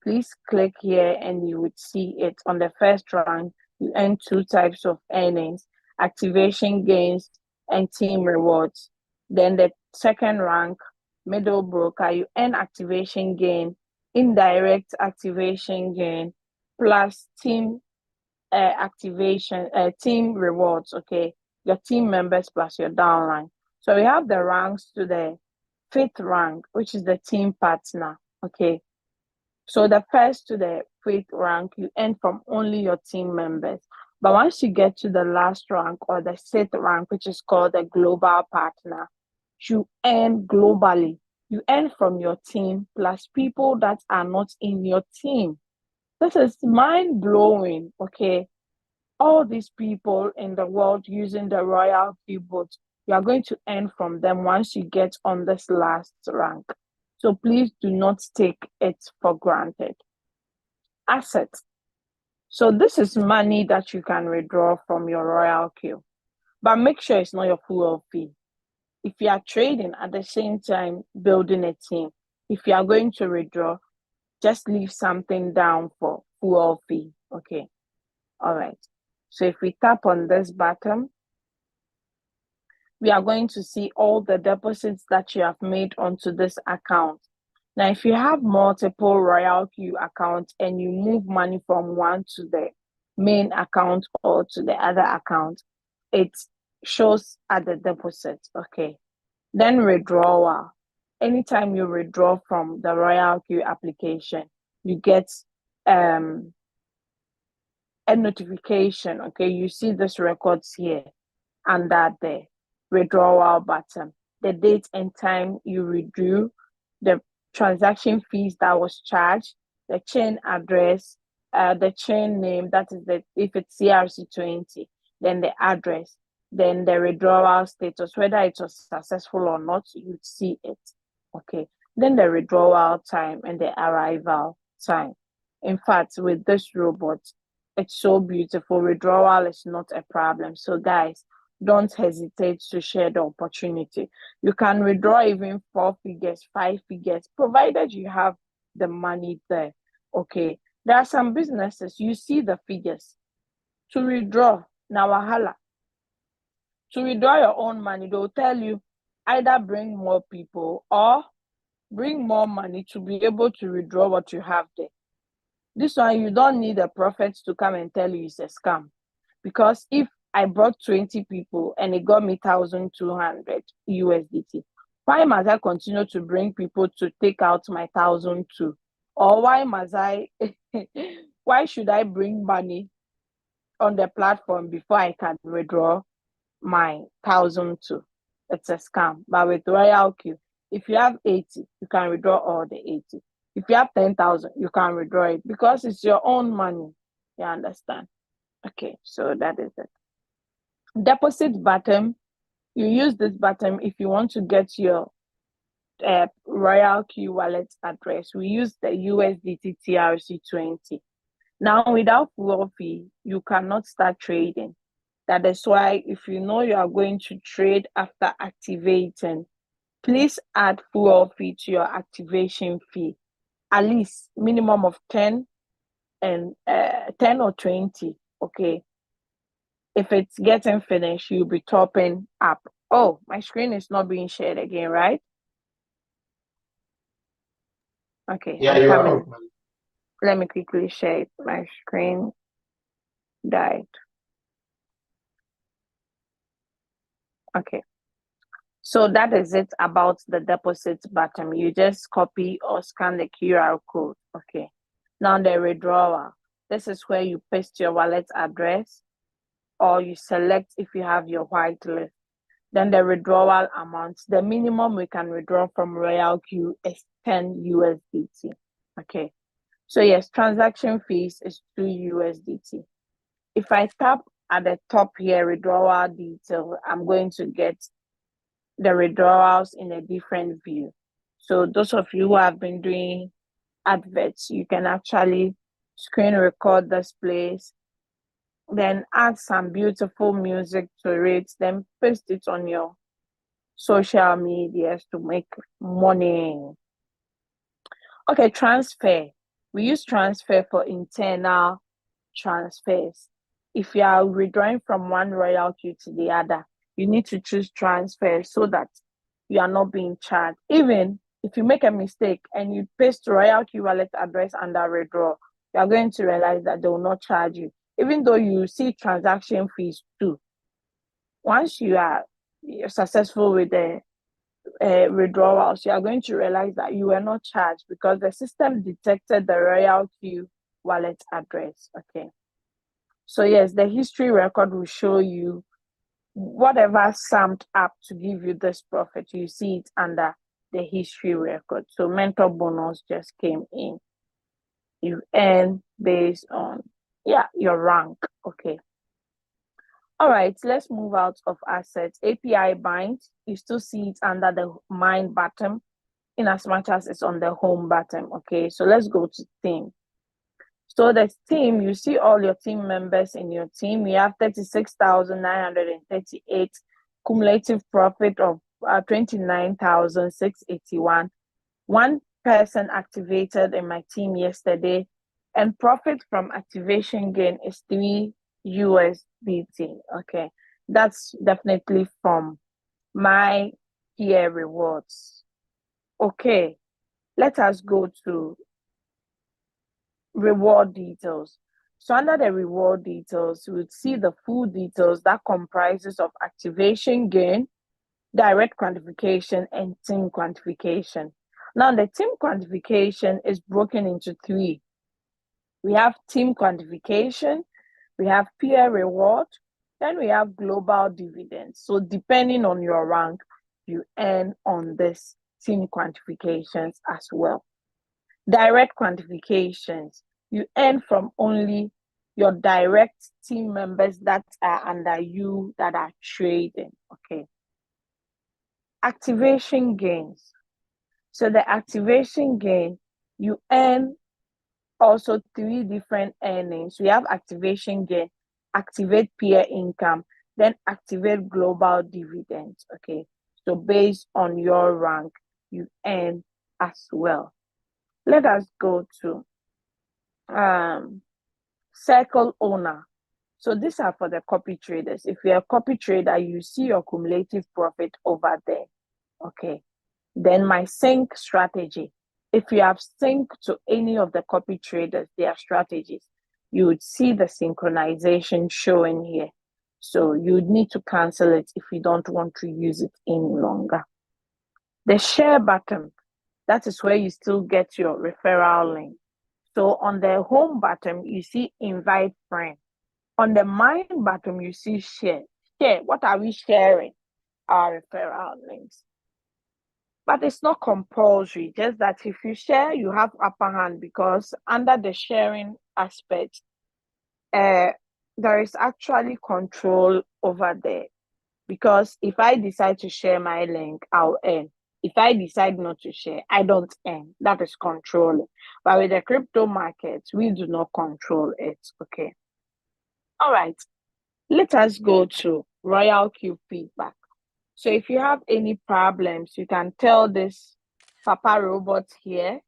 please click here and you would see it. On the first rank, you earn 2 types of earnings: activation gains and team rewards. Then the second rank, middle broker, you earn activation gain, indirect activation gain, plus team activation, team rewards. Okay, your team members plus your downline. So we have the ranks to the 5th rank, which is the team partner. Okay, so the first to the 5th rank, you earn from only your team members. But once you get to the last rank or the 6th rank, which is called the global partner, you earn globally. You earn from your team plus people that are not in your team. This is mind blowing. Okay, all these people in the world using the Royalq bot, you are going to earn from them once you get on this last rank. So please do not take it for granted. Assets. So this is money that you can withdraw from your Royalq, but make sure it's not your fuel fee. If you are trading at the same time building a team, if you are going to withdraw, just leave something down for fuel fee. Okay. All right. So if we tap on this button, we are going to see all the deposits that you have made onto this account. Now, if you have multiple Royalq accounts and you move money from one to the main account or to the other account, it shows at the deposit. Okay. Then withdrawal. Anytime you withdraw from the Royalq application, you get a notification. Okay, you see these records here under the withdrawal button, the date and time you withdrew, the transaction fees that was charged, the chain address, the chain name, that is if it's CRC20, then the address, then the withdrawal status, whether it was successful or not, you'd see it. Okay, then the withdrawal time and the arrival time. In fact, with this robot, it's so beautiful. Withdrawal is not a problem. So guys, don't hesitate to share the opportunity. You can withdraw even 4 figures, 5 figures, provided you have the money there. Okay. There are some businesses, you see the figures. To withdraw, now wahala. To withdraw your own money, they'll tell you either bring more people or bring more money to be able to withdraw what you have there. This one, you don't need a prophet to come and tell you it's a scam. Because if I brought 20 people and it got me 1,200 USDT, why must I continue to bring people to take out my 1,002? Or why should I bring money on the platform before I can withdraw my 1,002? It's a scam. But with Royalq, if you have 80, you can withdraw all the 80. If you have 10,000, you can withdraw it because it's your own money. You understand? Okay, so that is it. Deposit button. You use this button if you want to get your Royalq wallet address. We use the USDT TRC20. Now, without fuel fee, you cannot start trading. That is why if you know you are going to trade after activating, please add fuel fee to your activation fee, at least minimum of 10 and 10 or 20. Okay. If it's getting finished, you'll be topping up. Oh, my screen is not being shared again, right? Okay, Yeah, I'm you are coming. up, man. Let me quickly share it. My screen died. Okay. So that is it about the deposit button. You just copy or scan the QR code. Okay. Now the withdrawal. This is where you paste your wallet address or you select if you have your whitelist. Then the withdrawal amount. The minimum we can withdraw from Royalq is 10 USDT. Okay. So yes, transaction fees is 2 USDT. If I tap at the top here, withdrawal detail, I'm going to get the withdrawals in a different view. So those of you who have been doing adverts, you can actually screen record this place, then add some beautiful music to it, then paste it on your social medias to make money. Okay, transfer. We use transfer for internal transfers. If you are withdrawing from one Royalq to the other, you need to choose transfer so that you are not being charged. Even if you make a mistake and you paste Royalq wallet address under withdraw, you are going to realize that they will not charge you, even though you see transaction fees too. Once you're successful with the withdrawals, you are going to realize that you were not charged because the system detected the Royalq wallet address. Okay. So yes, the history record will show you whatever summed up to give you this profit. You see it under the history record. So mentor bonus just came in. You earn based on your rank. Okay. All right, let's move out of assets. API bind, you still see it under the mine button in as much as it's on the home button. Okay, so let's go to team. So the team, you see all your team members in your team. You have 36,938 cumulative profit of 29,681. One person activated in my team yesterday, and profit from activation gain is 3 USDT. Okay, that's definitely from my peer rewards. Okay, let us go to reward details. So under the reward details, you would see the full details that comprises of activation gain, direct quantification, and team quantification. Now the team quantification is broken into 3. We have team quantification, we have peer reward, then we have global dividends. So depending on your rank, you earn on this team quantifications as well. Direct quantifications, you earn from only your direct team members that are under you that are trading. Okay. Activation gains. So the activation gain, you earn also 3 different earnings. We have activation gain, activate peer income, then activate global dividends. Okay. So based on your rank, you earn as well. Let us go to circle owner. So these are for the copy traders. If you're a copy trader, you see your cumulative profit over there. Okay. Then my sync strategy. If you have synced to any of the copy traders, their strategies, you would see the synchronization showing here. So you would need to cancel it if you don't want to use it any longer. The share button, that is where you still get your referral link. So on the home button, you see invite friend. On the mine button, you see share. Share, what are we sharing? Our referral links. But it's not compulsory, just that if you share, you have upper hand, because under the sharing aspect, there is actually control over there. Because if I decide to share my link, I'll earn. If I decide not to share, I don't earn. That is controlling. But with the crypto market, we do not control it. Okay. All right. Let us go to Royalq feedback. So if you have any problems, you can tell this Papa robot here.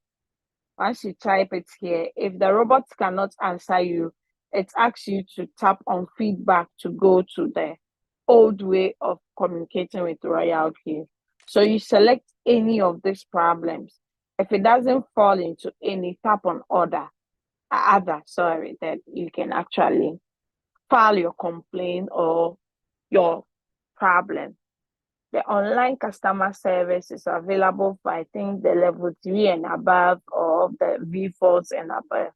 Once you type it here, if the robot cannot answer you, it asks you to tap on feedback to go to the old way of communicating with Royalq. So you select any of these problems. If it doesn't fall into any, tap on other, then you can actually file your complaint or your problem. The online customer service is available for, I think, the level 3 and above, or the V4s and above.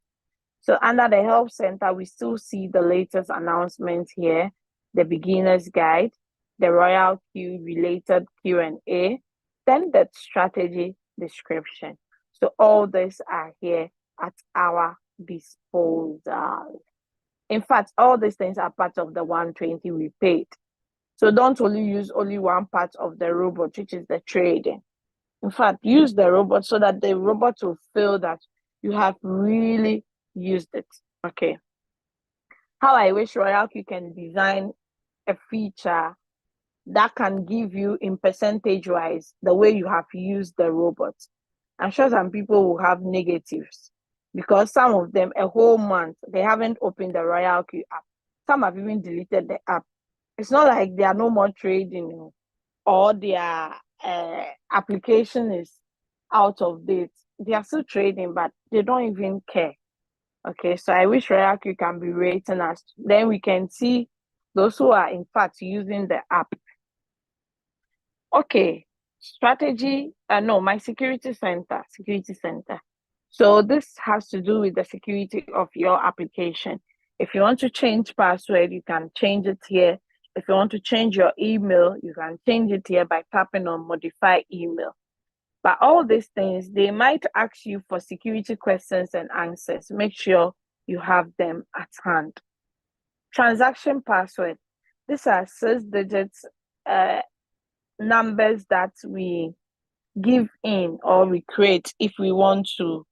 So under the help center, we still see the latest announcements here, the beginner's guide, the Royalq related Q&A, then the strategy description. So all these are here at our disposal. In fact, all these things are part of the 120 we paid. So don't only use only one part of the robot, which is the trading. In fact, use the robot so that the robot will feel that you have really used it. Okay. How I wish Royalq can design a feature that can give you in percentage wise the way you have used the robot. I'm sure some people will have negatives because some of them, a whole month, they haven't opened the Royalq app. Some have even deleted the app. It's not like they are no more trading or their application is out of date. They are still trading, but they don't even care. Okay, so I wish Royalq can be rating us. Then we can see those who are in fact using the app. Okay, strategy. No, my security center. So this has to do with the security of your application. If you want to change password, you can change it here. If you want to change your email, you can change it here by tapping on modify email. But all these things, they might ask you for security questions and answers. Make sure you have them at hand. Transaction password. These are 6 digits numbers that we give in or we create if we want to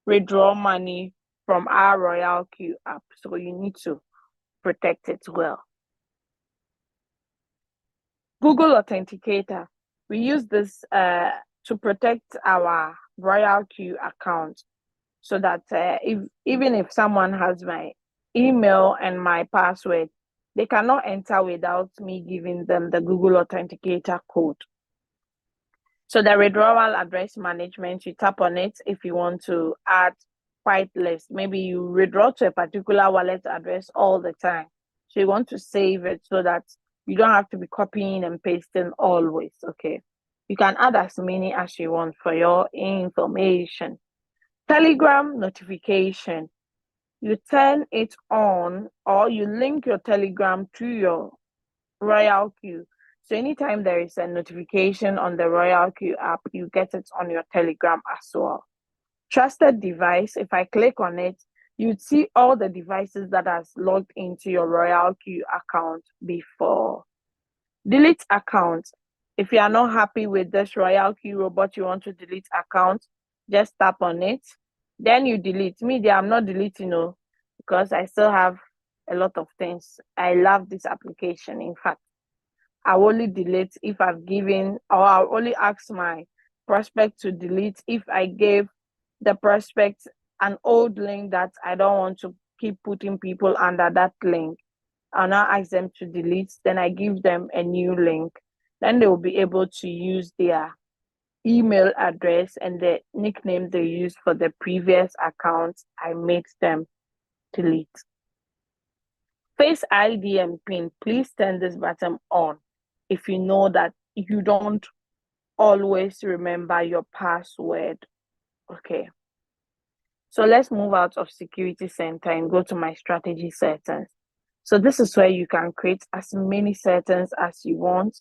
withdraw money from our Royalq app. So you need to protect it well. Google Authenticator. We use this to protect our Royalq account so that even if someone has my email and my password, they cannot enter without me giving them the Google Authenticator code. So the withdrawal address management, you tap on it if you want to add white list. Maybe you withdraw to a particular wallet address all the time. So you want to save it so that you don't have to be copying and pasting always. Okay. You can add as many as you want for your information. Telegram notification. You turn it on or you link your Telegram to your Royalq. So anytime there is a notification on the Royalq app, you get it on your Telegram as well. Trusted device, if I click on it, you'd see all the devices that has logged into your Royalq account before. Delete account. If you are not happy with this Royalq robot, you want to delete account, just tap on it. Then you delete. I'm not deleting, because I still have a lot of things. I love this application. In fact, I only delete if I've given, or I'll only ask my prospect to delete if I gave the prospect an old link that I don't want to keep putting people under that link, I'll now ask them to delete. Then I give them a new link. Then they will be able to use their email address and the nickname they used for the previous account I made them delete. Face ID and PIN, please turn this button on if you know that you don't always remember your password. Okay. So let's move out of Security Center and go to my strategy settings. So this is where you can create as many settings as you want,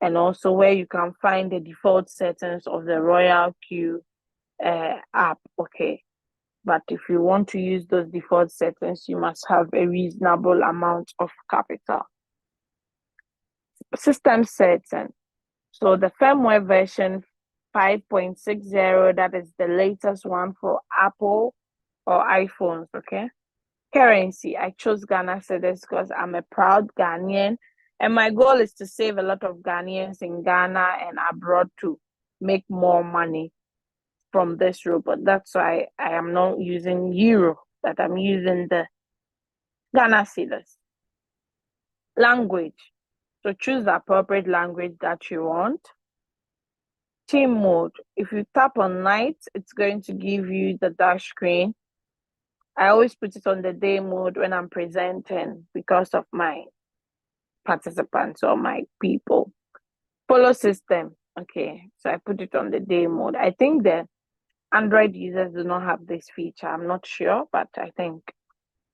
and also where you can find the default settings of the Royalq app. Okay. But if you want to use those default settings, you must have a reasonable amount of capital. System setting. So the firmware version 5.60, that is the latest one for Apple or iPhones, okay? Currency, I chose Ghana cedis because I'm a proud Ghanaian, and my goal is to save a lot of Ghanaians in Ghana and abroad to make more money from this robot. That's why I am not using euro, but I'm using the Ghana cedis. Language. So choose the appropriate language that you want. Team mode. If you tap on night, it's going to give you the dash screen. I always put it on the day mode when I'm presenting because of my participants or my people. Follow system. Okay, so I put it on the day mode. I think the Android users do not have this feature. I'm not sure, but I think.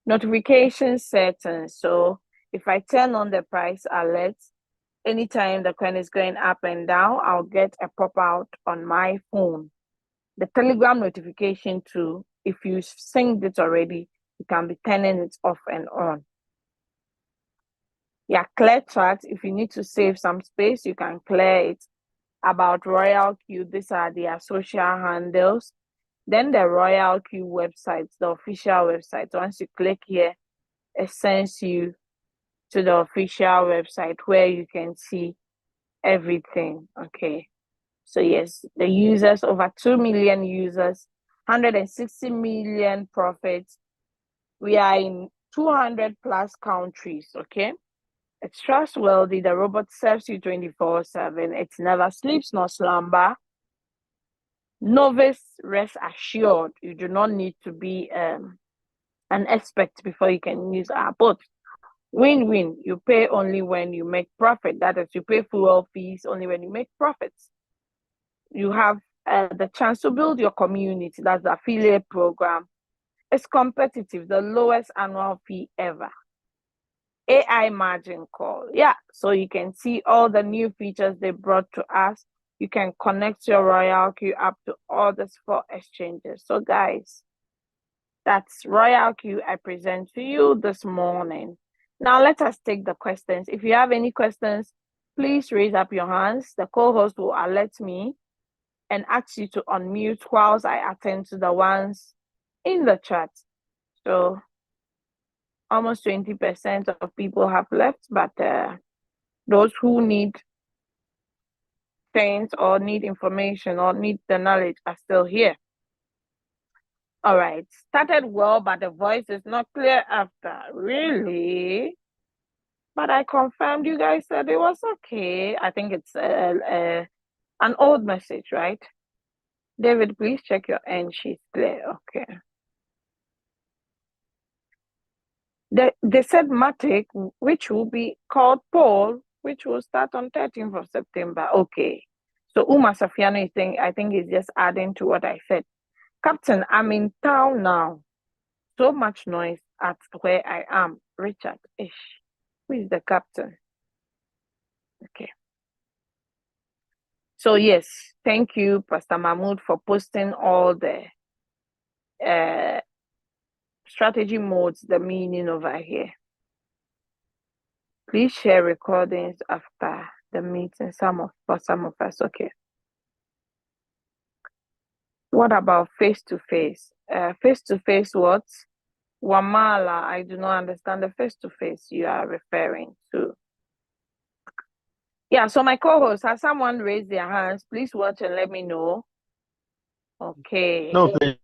Notification settings. So if I turn on the price alerts, anytime the coin is going up and down, I'll get a pop out on my phone. The Telegram notification too, if you synced it already, you can be turning it off and on. Yeah, clear chat. If you need to save some space, you can clear it. About Royalq, these are their social handles. Then the Royalq website, the official website. Once you click here, it sends you to the official website where you can see everything. Okay. So yes, the users, over 2 million users, 160 million profits. We are in 200 plus countries. Okay. It's trustworthy. The robot serves you 24/7. It never sleeps nor slumber. Novice, rest assured. You do not need to be an expert before you can use our bot. Win-win. You pay only when you make profit. That is, you pay fuel fees only when you make profits. You have the chance to build your community. That's the affiliate program. It's competitive, the lowest annual fee ever. AI margin call. Yeah, so you can see all the new features they brought to us. You can connect your Royalq app to all these 4 exchanges. So guys, that's Royalq I present to you this morning. Now let us take the questions. If you have any questions, please raise up your hands. The co-host will alert me and ask you to unmute whilst I attend to the ones in the chat. So almost 20% of people have left, but those who need things or need information or need the knowledge are still here. All right, started well, but the voice is not clear after. Really? But I confirmed you guys said it was okay. I think it's an old message, right? David, please check your end. She's clear. Okay. They said Matic, which will be called Paul, which will start on 13th of September. Okay. So Uma Safiano is saying, I think is just adding to what I said. Captain, I'm in town now. So much noise at where I am. Richard, ish. Who is the captain? Okay. So yes, thank you, Pastor Mahmoud, for posting all the strategy modes, the meaning over here. Please share recordings after the meeting, for some of us, okay. What about face-to-face? Face-to-face what? Wamala, I do not understand the face-to-face you are referring to. Yeah, so my co-host, has someone raised their hands? Please watch and let me know. Okay. No, please.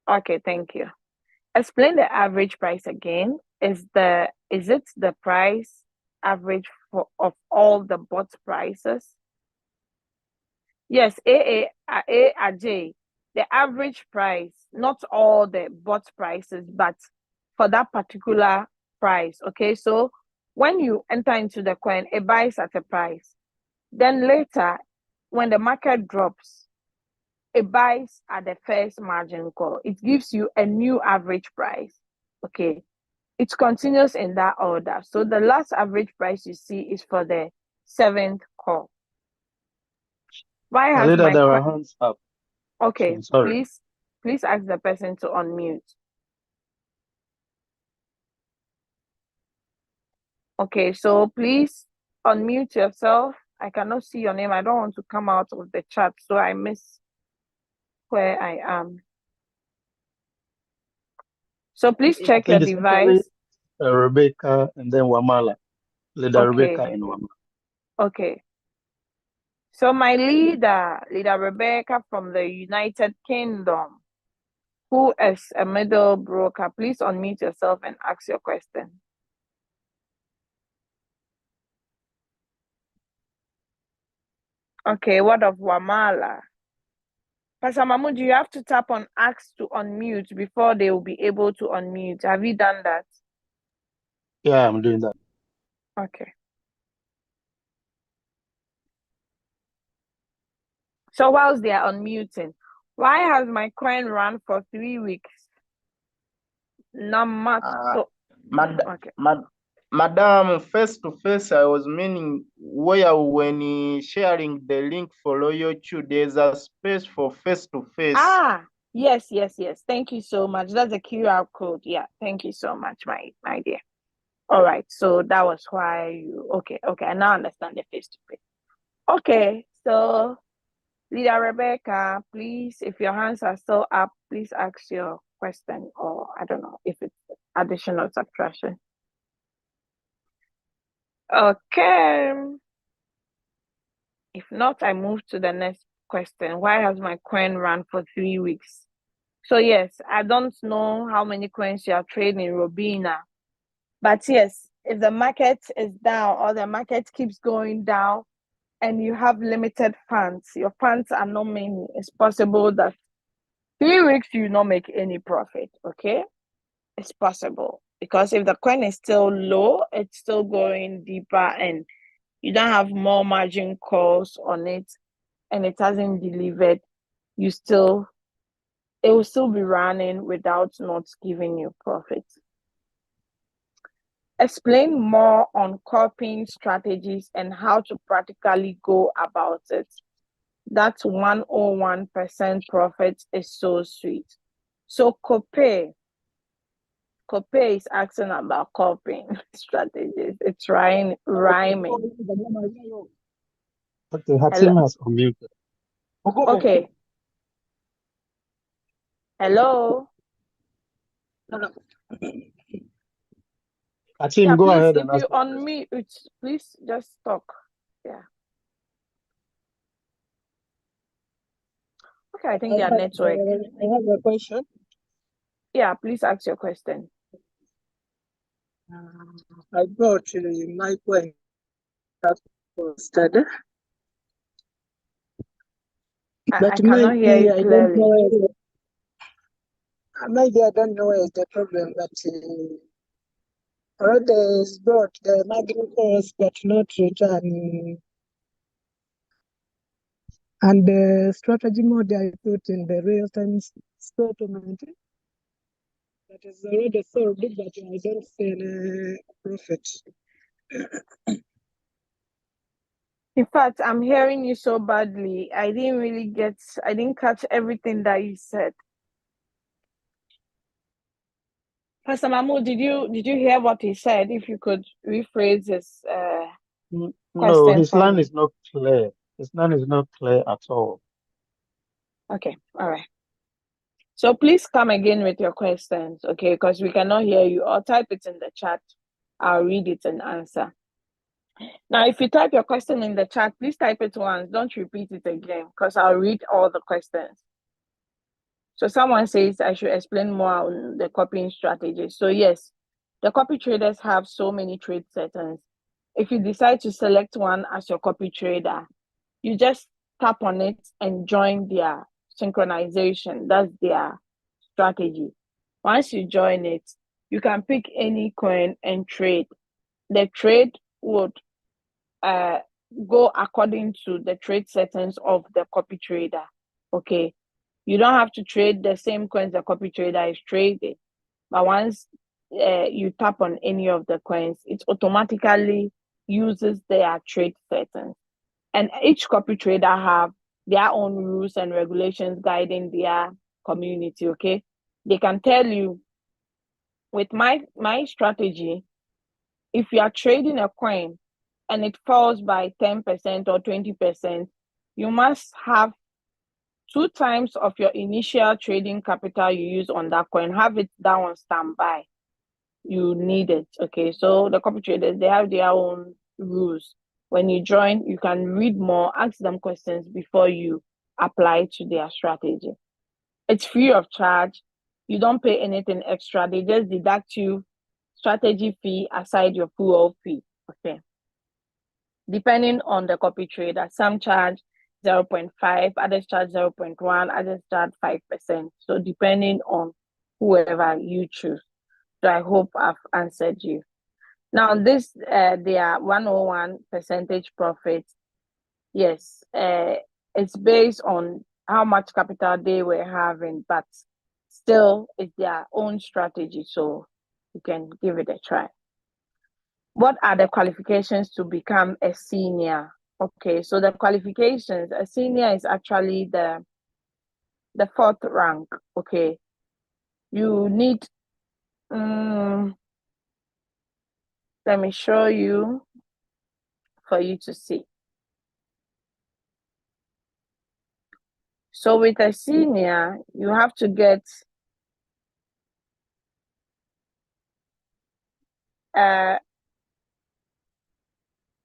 Okay, thank you. Explain the average price again. Is it the price average of all the bought prices? Yes, A, the average price, not all the bought prices, but for that particular price. Okay, so when you enter into the coin, it buys at a price. Then later, when the market drops, it buys at the first margin call. It gives you a new average price. Okay, it continues in that order. So the last average price you see is for the 7th call. Why has Leader, my there are hands up. Okay, I'm sorry. please ask the person to unmute. Okay, so please unmute yourself. I cannot see your name. I don't want to come out of the chat, so I miss where I am. So please I check your think it's actually device. Rebecca and then Wamala. Leader Okay, Rebecca and Wamala. okay. So my leader Rebecca from the United Kingdom, who is a middle broker, please unmute yourself and ask your question. Okay, what of Wamala? Pastor Mahmoud, you have to tap on ask to unmute before they will be able to unmute. Have you done that? Yeah, I'm doing that. Okay. So whilst they are unmuting, why has my coin run for 3 weeks? Not much. So, okay. Madam, face to face, I was meaning where when sharing the link for Royalq, there's a space for face to face. Ah, yes. Thank you so much. That's a QR code. Yeah, thank you so much, my dear. All right, so that was why you okay. I now understand the face to face. Okay, so Leader Rebecca, please, if your hands are still up, please ask your question, or I don't know if it's addition or subtraction. Okay. If not, I move to the next question. Why has my coin run for 3 weeks? So yes, I don't know how many coins you are trading in Robina, but yes, if the market is down or the market keeps going down and you have limited funds, your funds are not many, it's possible that 3 weeks you not make any profit. Okay, it's possible, because if the coin is still low, it's still going deeper and you don't have more margin calls on it and it hasn't delivered, it will still be running without not giving you profit. Explain more on copying strategies and how to practically go about it. That 101% profit is so sweet. So Kope is asking about copying strategies. It's rhyming. Okay, Hatim has unmuted. Okay. Hello. Hatim, Yeah, go please, ahead if and you ask. unmute, please just talk. Yeah. Okay, I think their network. I have a question. Yeah, please ask your question. I bought my coin that posted, I cannot hear you clearly. Maybe I don't know where is the problem, but already is bought the margin calls but not return. And the strategy mode I put in the real-time settlement, that is already sold, but I don't see any profit. In fact, I'm hearing you so badly. I didn't catch everything that you said. Pastor Mahmoud, did you hear what he said? If you could rephrase his No, question his for line me. is not clear. His line is not clear at all. Okay, all right. So please come again with your questions, okay? Because we cannot hear you. Or type it in the chat. I'll read it and answer. Now, if you type your question in the chat, please type it once. Don't repeat it again, because I'll read all the questions. So someone says I should explain more on the copying strategy. So yes, the copy traders have so many trade settings. If you decide to select one as your copy trader, you just tap on it and join their synchronization. That's their strategy. Once you join it, you can pick any coin and trade. The trade would go according to the trade settings of the copy trader. Okay. You don't have to trade the same coins the copy trader is trading. But once you tap on any of the coins, it automatically uses their trade settings. And each copy trader have their own rules and regulations guiding their community, okay? They can tell you, with my strategy, if you are trading a coin and it falls by 10% or 20%, you must have 2 times of your initial trading capital you use on that coin. Have it down on standby. You need it. Okay, so the copy traders, they have their own rules. When you join, you can read more, ask them questions before you apply to their strategy. It's free of charge. You don't pay anything extra. They just deduct you strategy fee aside your full fee. Okay. Depending on the copy trader, some charge 0.5, others charge 0.1, others charge 5%. So depending on whoever you choose. So I hope I've answered you. Now this, their 101 percentage profit. Yes, it's based on how much capital they were having, but still it's their own strategy. So you can give it a try. What are the qualifications to become a senior? Okay, so the qualifications, a senior is actually the 4th rank. Okay, you need, let me show you for you to see. So with a senior, you have to get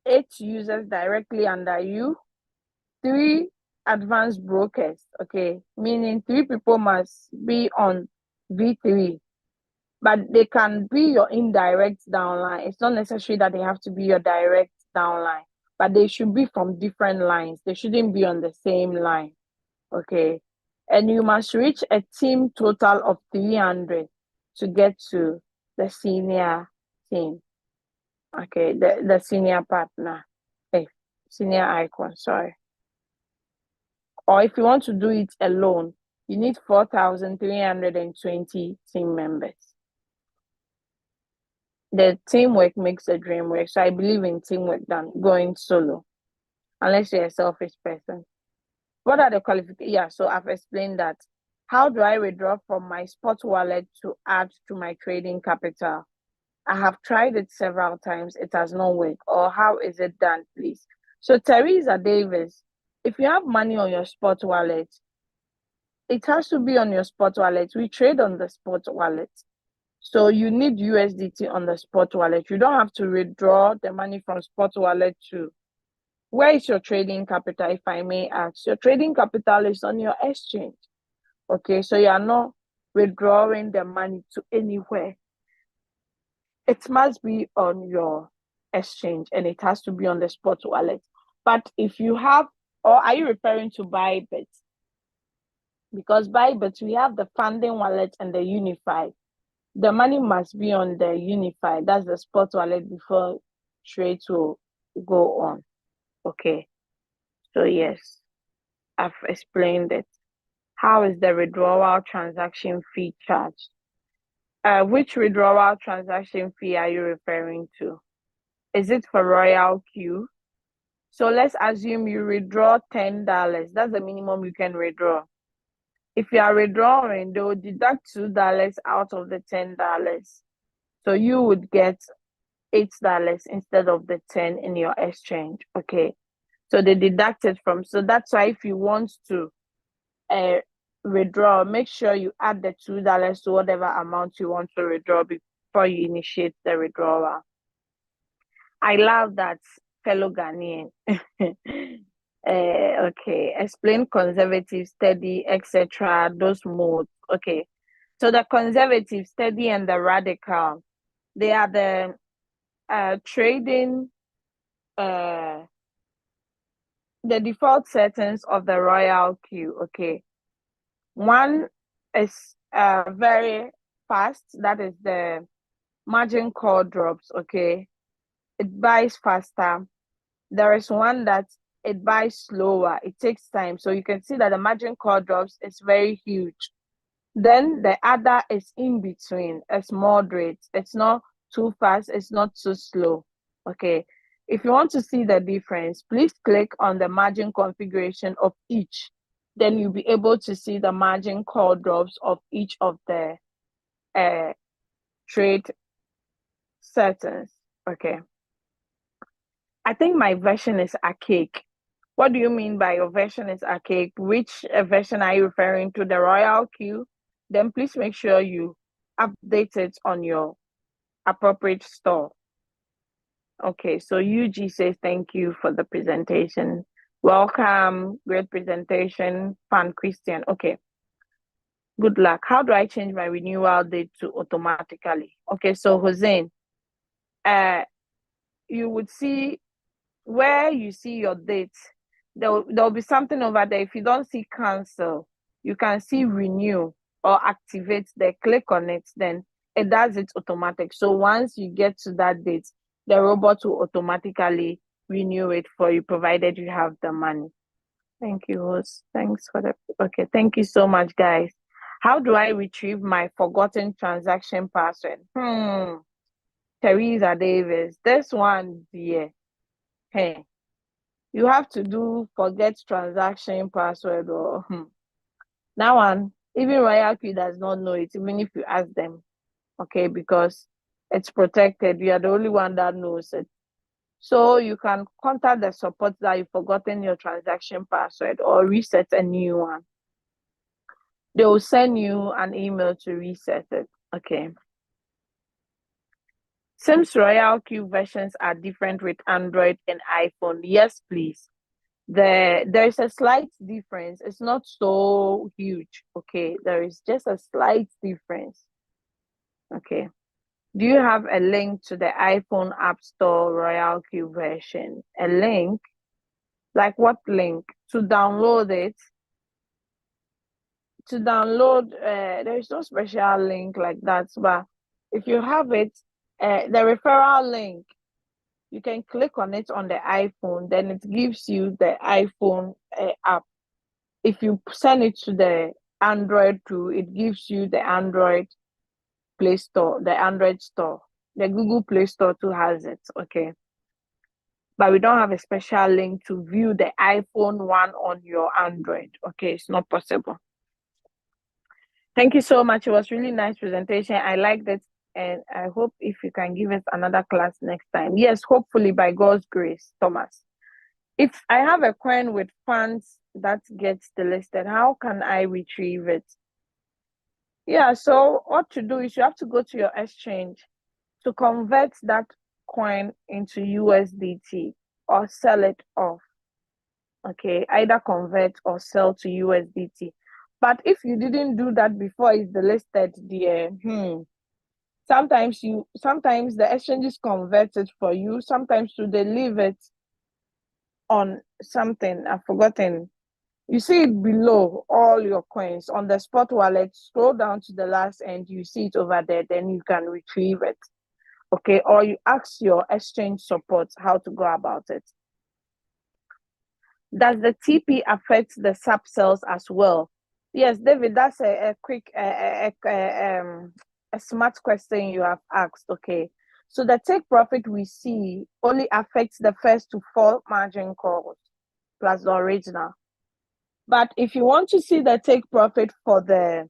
8 users directly under you, 3 advanced brokers, okay, meaning 3 people must be on V3, but they can be your indirect downline. It's not necessary that they have to be your direct downline, but they should be from different lines. They shouldn't be on the same line, okay? And you must reach a team total of 300 to get to the senior team. Okay, the senior partner, senior icon, sorry. Or if you want to do it alone, you need 4,320 team members. The teamwork makes the dream work. So I believe in teamwork than going solo, unless you're a selfish person. What are the qualifications? Yeah, so I've explained that. How do I withdraw from my spot wallet to add to my trading capital? I have tried it several times. It has not worked. Or how is it done, please? So Teresa Davis, if you have money on your spot wallet, it has to be on your spot wallet. We trade on the spot wallet. So you need USDT on the spot wallet. You don't have to withdraw the money from spot wallet to. Where is your trading capital, if I may ask? Your trading capital is on your exchange. Okay, so you are not withdrawing the money to anywhere. It must be on your exchange and it has to be on the spot wallet. But if you have, or are you referring to Bybit? Because Bybit, we have the funding wallet and the unified. The money must be on the unified. That's the spot wallet before trades will go on. Okay. So yes, I've explained it. How is the withdrawal transaction fee charged? Which withdrawal transaction fee are you referring to? Is it for Royalq? So let's assume you withdraw $10. That's the minimum you can withdraw. If you are withdrawing, they will deduct $2 out of the $10. So you would get $8 instead of the 10 in your exchange. Okay. So they deduct it from. So that's why if you want to withdraw, make sure you add the $2 to whatever amount you want to withdraw before you initiate the withdrawal. I love that, fellow Ghanaian. Okay, explain conservative, steady, etc. Those modes. Okay, so the conservative, steady, and the radical, they are the trading, the default settings of the Royalq. Okay, one is very fast. That is the margin call drops. Okay, it buys faster. There is one that it buys slower. It takes time. So you can see that the margin call drops is very huge. Then the other is in between. It's moderate. It's not too fast. It's not too slow. Okay. If you want to see the difference, please click on the margin configuration of each. Then you'll be able to see the margin call drops of each of the trade settings. Okay. I think my version is archaic. What do you mean by your version is archaic? Which version are you referring to? The Royalq? Then please make sure you update it on your appropriate store. Okay, so UG says thank you for the presentation. Welcome, great presentation, Fan Christian. Okay, good luck. How do I change my renewal date to automatically? Okay, so Hossein, you would see where you see your date, there'll be something over there. If you don't see cancel, you can see renew or activate there. Click on it, then it does it automatic. So once you get to that date, the robot will automatically renew it for you, provided you have the money. Thank you, host. Thanks for the okay. Thank you so much, guys. How do I retrieve my forgotten transaction password? Teresa Davis, this one, dear. Hey, you have to do forget transaction password or that one. Even Royalq does not know it, even if you ask them. Okay, because it's protected. You are the only one that knows it. So you can contact the support that you've forgotten your transaction password or reset a new one. They will send you an email to reset it. Okay. Seems Royalq versions are different with Android and iPhone. Yes, please. There's a slight difference. It's not so huge. Okay, there is just a slight difference. Okay. Do you have a link to the iPhone App Store Royalq version? A link? Like what link? To download it? To download, there is no special link like that. But if you have it, the referral link, you can click on it on the iPhone, then it gives you the iPhone app. If you send it to the Android too, it gives you the Android Play Store, the Android store. The Google Play Store too has it, okay? But we don't have a special link to view the iPhone one on your Android, okay? It's not possible. Thank you so much. It was really nice presentation. I liked it, and I hope if you can give us another class next time. Yes, hopefully by God's grace, Thomas. If I have a coin with funds that gets delisted, how can I retrieve it? Yeah, so what to do is you have to go to your exchange to convert that coin into USDT or sell it off. Okay, either convert or sell to USDT. But if you didn't do that before it's delisted, dear, sometimes the exchanges convert it for you. Sometimes they leave it on something. I've forgotten. You see it below all your coins on the spot wallet. Scroll down to the last end. You see it over there. Then you can retrieve it. Okay, or you ask your exchange support how to go about it. Does the TP affect the sub cells as well? Yes, David, that's a quick, a smart question you have asked. Okay, so the take profit we see only affects the first to 4 margin calls plus the original. But if you want to see the take profit for the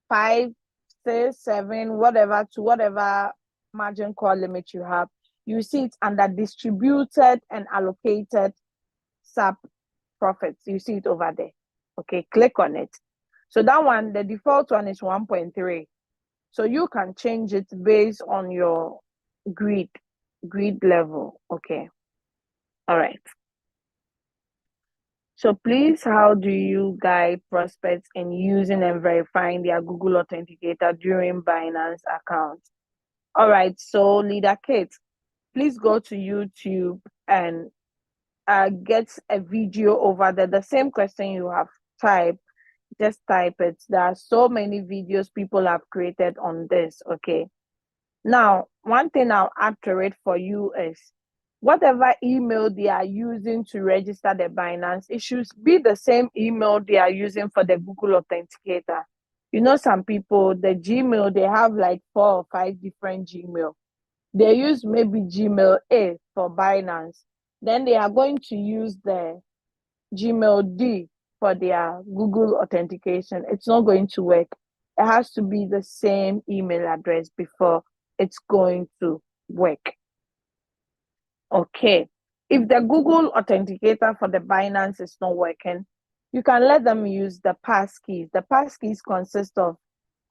5, 6, 7, whatever to whatever margin call limit you have, you see it under distributed and allocated sub profits. You see it over there. Okay, click on it. So that one, the default one is 1.3. So you can change it based on your grid level. Okay. All right. So please, how do you guide prospects in using and verifying their Google Authenticator during Binance accounts? All right, so Leader Kate, please go to YouTube and get a video over there. The same question you have typed, just type it. There are so many videos people have created on this, okay? Now, one thing I'll add to it for you is whatever email they are using to register the Binance, it should be the same email they are using for the Google Authenticator. You know, some people, the Gmail, they have like 4 or 5 different Gmail. They use maybe Gmail A for Binance. Then they are going to use the Gmail D for their Google authentication. It's not going to work. It has to be the same email address before it's going to work. Okay. If the Google authenticator for the Binance is not working, you can let them use the passkeys. The passkeys consist of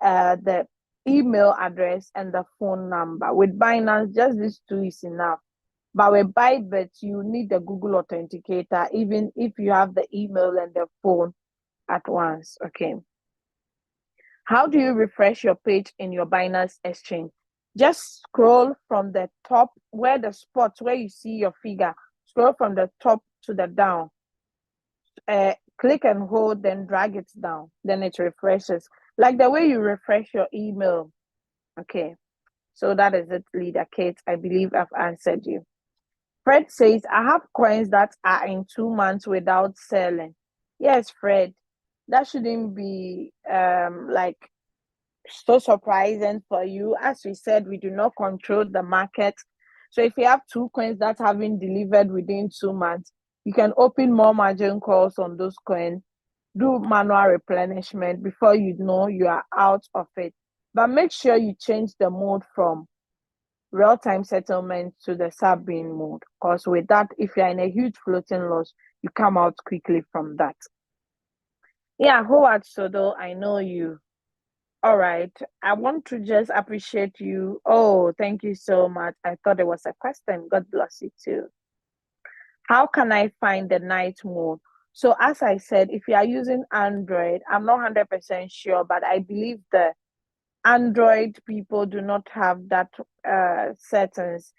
the email address and the phone number. With Binance, just these 2 is enough. But with Bybit, you need the Google authenticator, even if you have the email and the phone at once. Okay. How do you refresh your page in your Binance exchange? Just scroll from the top where the spots where you see your figure, scroll from the top to the down. Click and hold, then drag it down. Then it refreshes. Like the way you refresh your email. Okay. So that is it, Leader Kate. I believe I've answered you. Fred says, I have coins that are in 2 months without selling. Yes, Fred. That shouldn't be like so surprising for you. As we said, we do not control the market. So if you have 2 coins that haven't delivered within 2 months, you can open more margin calls on those coins, do manual replenishment before you know you are out of it. But make sure you change the mode from real-time settlement to the sub-bin mode, because with that, if you're in a huge floating loss, you come out quickly from that. Yeah, Howard Sodo, I know you. All right, I want to just appreciate you. Oh, thank you so much. I thought it was a question. God bless you too. How can I find the night mode? So as I said, if you are using Android, I'm not 100% sure, but I believe the Android people do not have that settings.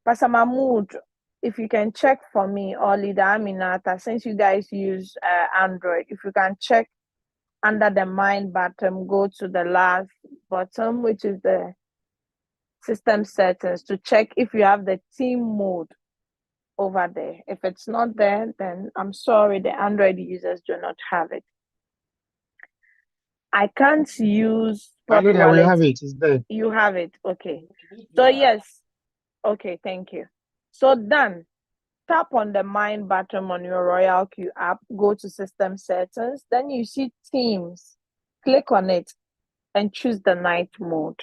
Pastor Mahmood, if you can check for me, or Leader Aminata, since you guys use Android, if you can check under the Mind button, go to the last bottom, which is the system settings, to check if you have the team mode over there. If it's not there, then I'm sorry, the Android users do not have it. I can't use Spot Leader, we Wallet. have it. It's there. You have it. Okay. So yes. Okay, thank you. So done. Tap on the Mind button on your Royalq app, go to System Settings, then you see Teams. Click on it and choose the night mode.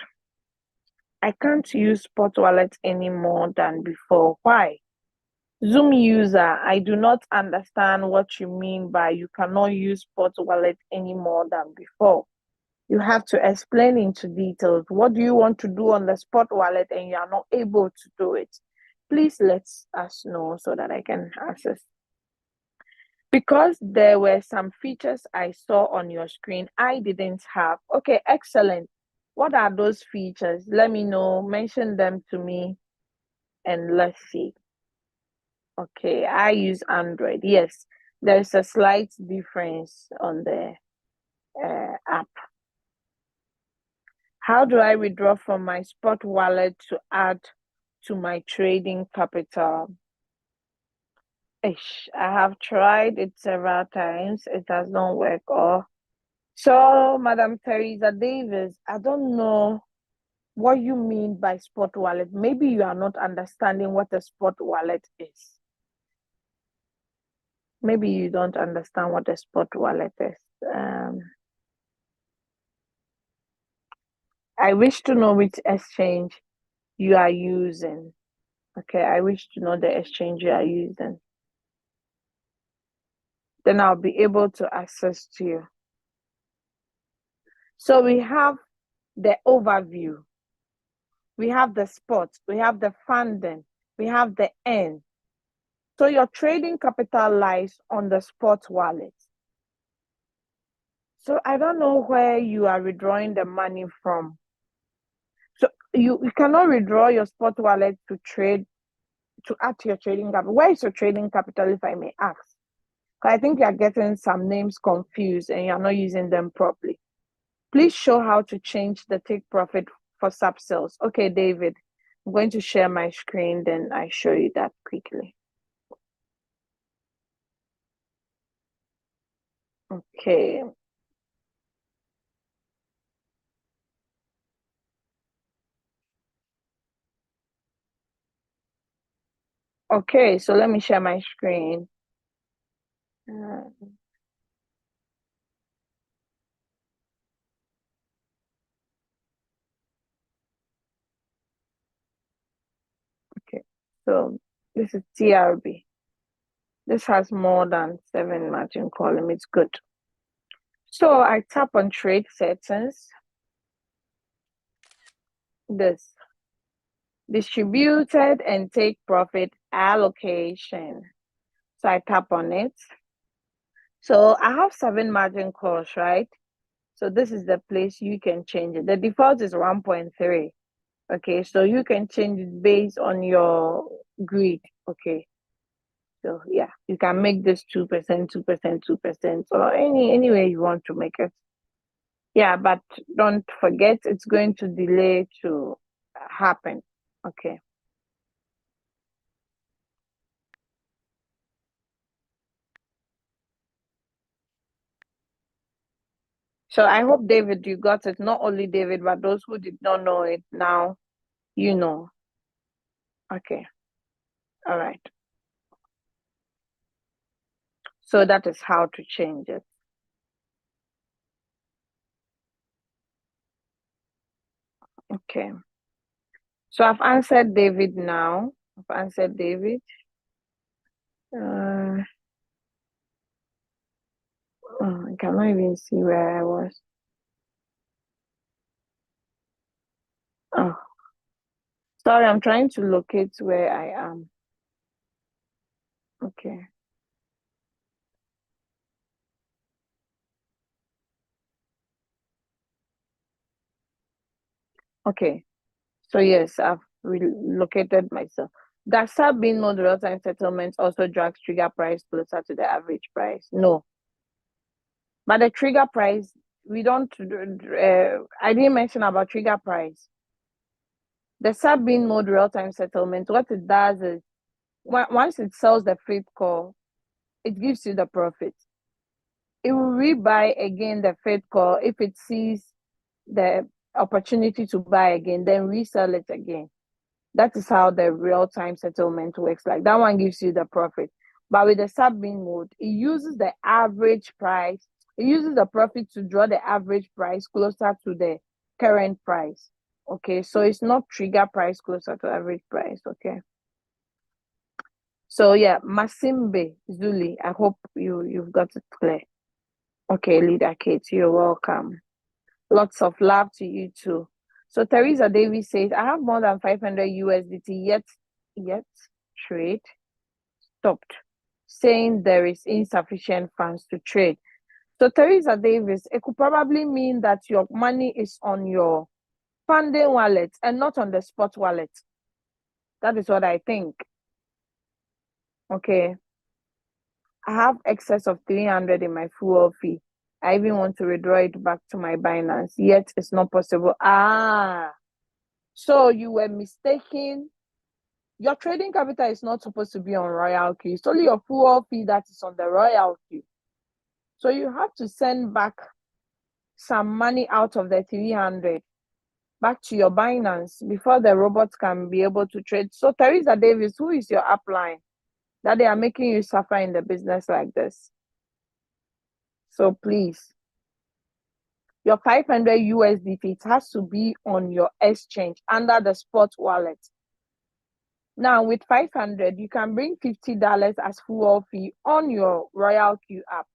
I can't use Spot Wallet any more than before. Why? Zoom user, I do not understand what you mean by you cannot use Spot Wallet any more than before. You have to explain into details. What do you want to do on the Spot Wallet and you are not able to do it? Please let us know so that I can access. Because there were some features I saw on your screen I didn't have. Okay, excellent. What are those features? Let me know. Mention them to me and let's see. Okay, I use Android. Yes, there's a slight difference on the app. How do I withdraw from my Spot Wallet to add to my trading capital? I have tried it several times. It does not work. So, Madam Teresa Davis, I don't know what you mean by Spot Wallet. Maybe you are not understanding what a Spot Wallet is. Maybe you don't understand what a Spot Wallet is. I wish to know which exchange you are using. Okay, I wish to know the exchange you are using. Then I'll be able to access to you. So we have the overview. We have the spot. We have the funding. We have the end. So your trading capital lies on the spot wallet. So I don't know where you are withdrawing the money from. So you cannot withdraw your spot wallet to trade, to add to your trading capital. Where is your trading capital, if I may ask? Because I think you are getting some names confused and you are not using them properly. Please show how to change the take profit for sub sales. Okay, David, I'm going to share my screen, then I show you that quickly. Okay. Okay, so let me share my screen. Okay, so this is TRB. This has more than 7 margin column. It's good. So I tap on trade settings. This distributed and take profit allocation. So I tap on it. So I have 7 margin calls, right? So this is the place you can change it. The default is 1.3. Okay, so you can change it based on your grid. Okay. So yeah, you can make this 2%, 2%, 2%, or any way you want to make it. Yeah, but don't forget it's going to delay to happen. Okay. So I hope, David, you got it. Not only David, but those who did not know it now, you know. Okay. All right. So that is how to change it. Okay. So I've answered David now. I've answered David. Oh, I cannot even see where I was. Oh, sorry, I'm trying to locate where I am. Okay. Okay. So yes, I've relocated myself. Does sub being no real-time settlement also drags trigger price closer to the average price? No. But the trigger price, we don't, I didn't mention about trigger price. The sub being mode real-time settlement, what it does is, once it sells the freight call, it gives you the profit. It will rebuy again the freight call if it sees the opportunity to buy again, then resell it again. That is how the real-time settlement works. Like that one gives you the profit. But with the sub-bin mode, it uses the average price. It uses the profit to draw the average price closer to the current price. Okay, so it's not trigger price closer to average price. Okay. So yeah, Masimbe Zuli, I hope you've got it clear. Okay, Leader Kate, you're welcome. Lots of love to you too. So Teresa Davis says, I have more than 500 USDT yet trade stopped, saying there is insufficient funds to trade. So Teresa Davis, it could probably mean that your money is on your funding wallet and not on the spot wallet. That is what I think. Okay. I have excess of 300 in my fuel fee. I even want to withdraw it back to my Binance, yet it's not possible. So you were mistaken. Your trading capital is not supposed to be on Royalq. It's only your fuel fee that is on the Royalq. So you have to send back some money out of the 300 back to your Binance before the robots can be able to trade. So Teresa Davis, who is your upline that they are making you suffer in the business like this? So please, your 500 USDT, it has to be on your exchange under the spot wallet. Now with 500, you can bring $50 as fuel fee on your Royalq app.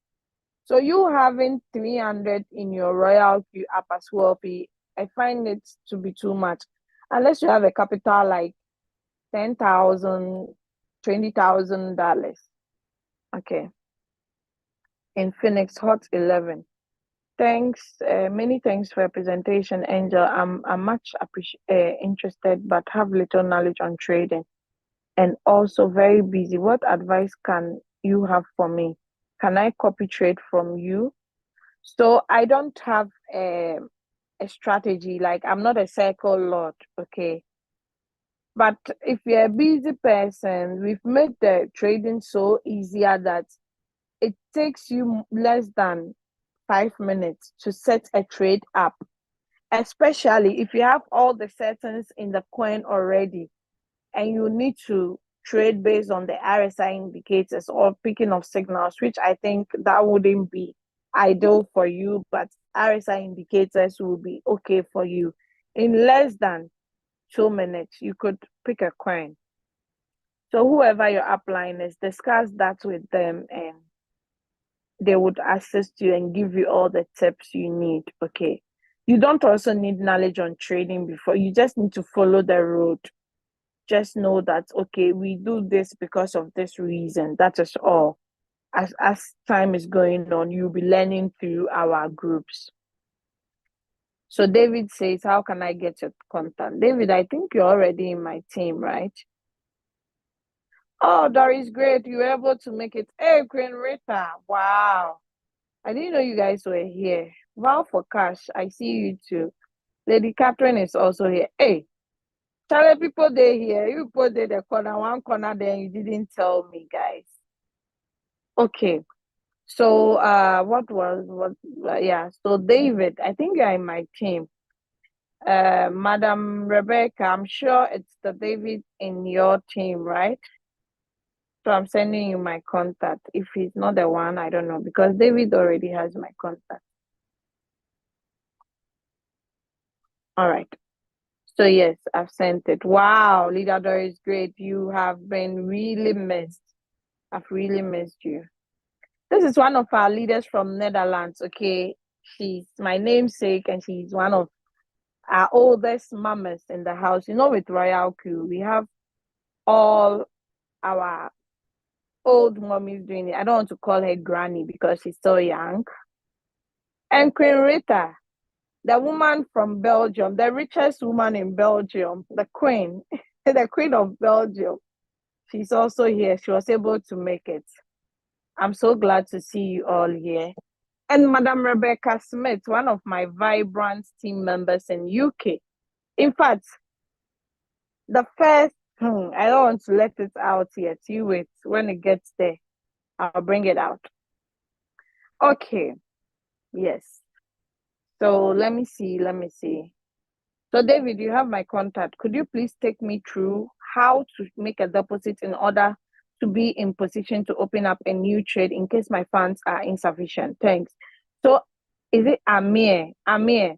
So you having 300 in your Royalq app as fuel fee, I find it to be too much. Unless you have a capital like 10,000, $20,000. Okay. In Phoenix, Hot 11. Thanks, many thanks for your presentation, Angel. I'm much interested, but have little knowledge on trading, and also very busy. What advice can you have for me? Can I copy trade from you? So I don't have a strategy. Like, I'm not a circle lord, okay? But if you're a busy person, we've made the trading so easier that it takes you less than 5 minutes to set a trade up, especially if you have all the settings in the coin already and you need to trade based on the RSI indicators or picking of signals, which I think that wouldn't be ideal for you, but RSI indicators will be okay for you. In less than 2 minutes, you could pick a coin. So whoever your upline is, discuss that with them and they would assist you and give you all the tips you need. Okay. You don't also need knowledge on trading before. You just need to follow the road. Just know that, okay, we do this because of this reason. That is all. As time is going on, you'll be learning through our groups. So David says, how can I get your contact? David, I think you're already in my team, right? Oh, Doris, great. You were able to make it. Hey, Queen Rita. Wow. I didn't know you guys were here. Val for cash. I see you too. Lady Catherine is also here. Hey, tell people they here. You put the corner, one corner there. You didn't tell me, guys. Okay. So, yeah. So, David, I think you're in my team. Madam Rebecca, I'm sure it's the David in your team, right? So I'm sending you my contact. If he's not the one, I don't know, because David already has my contact. All right. So yes, I've sent it. Wow, Leader Doris, great. You have been really missed. I've really missed you. This is one of our leaders from Netherlands, okay? She's my namesake and she's one of our oldest mamas in the house. You know, with Royalq, we have all our old mommies doing it. I don't want to call her granny because she's so young. And Queen Rita, the woman from Belgium, the richest woman in Belgium, the queen, the queen of Belgium. She's also here. She was able to make it. I'm so glad to see you all here. And Madam Rebecca Smith, one of my vibrant team members in UK. In fact, the first, I don't want to let it out yet. You wait. When it gets there, I'll bring it out. Okay. Yes. So let me see. So David, you have my contact. Could you please take me through how to make a deposit in order to be in position to open up a new trade in case my funds are insufficient? Thanks. So is it Amir? Amir,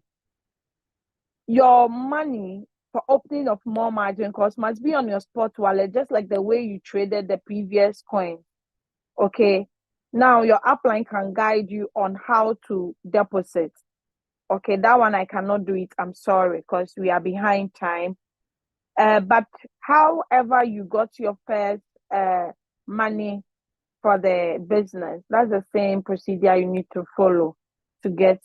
your money for opening of more margin calls must be on your spot wallet, just like the way you traded the previous coin. Okay. Now your upline can guide you on how to deposit. Okay, that one I cannot do it. I'm sorry, because we are behind time. But however you got your first money for the business, that's the same procedure you need to follow to get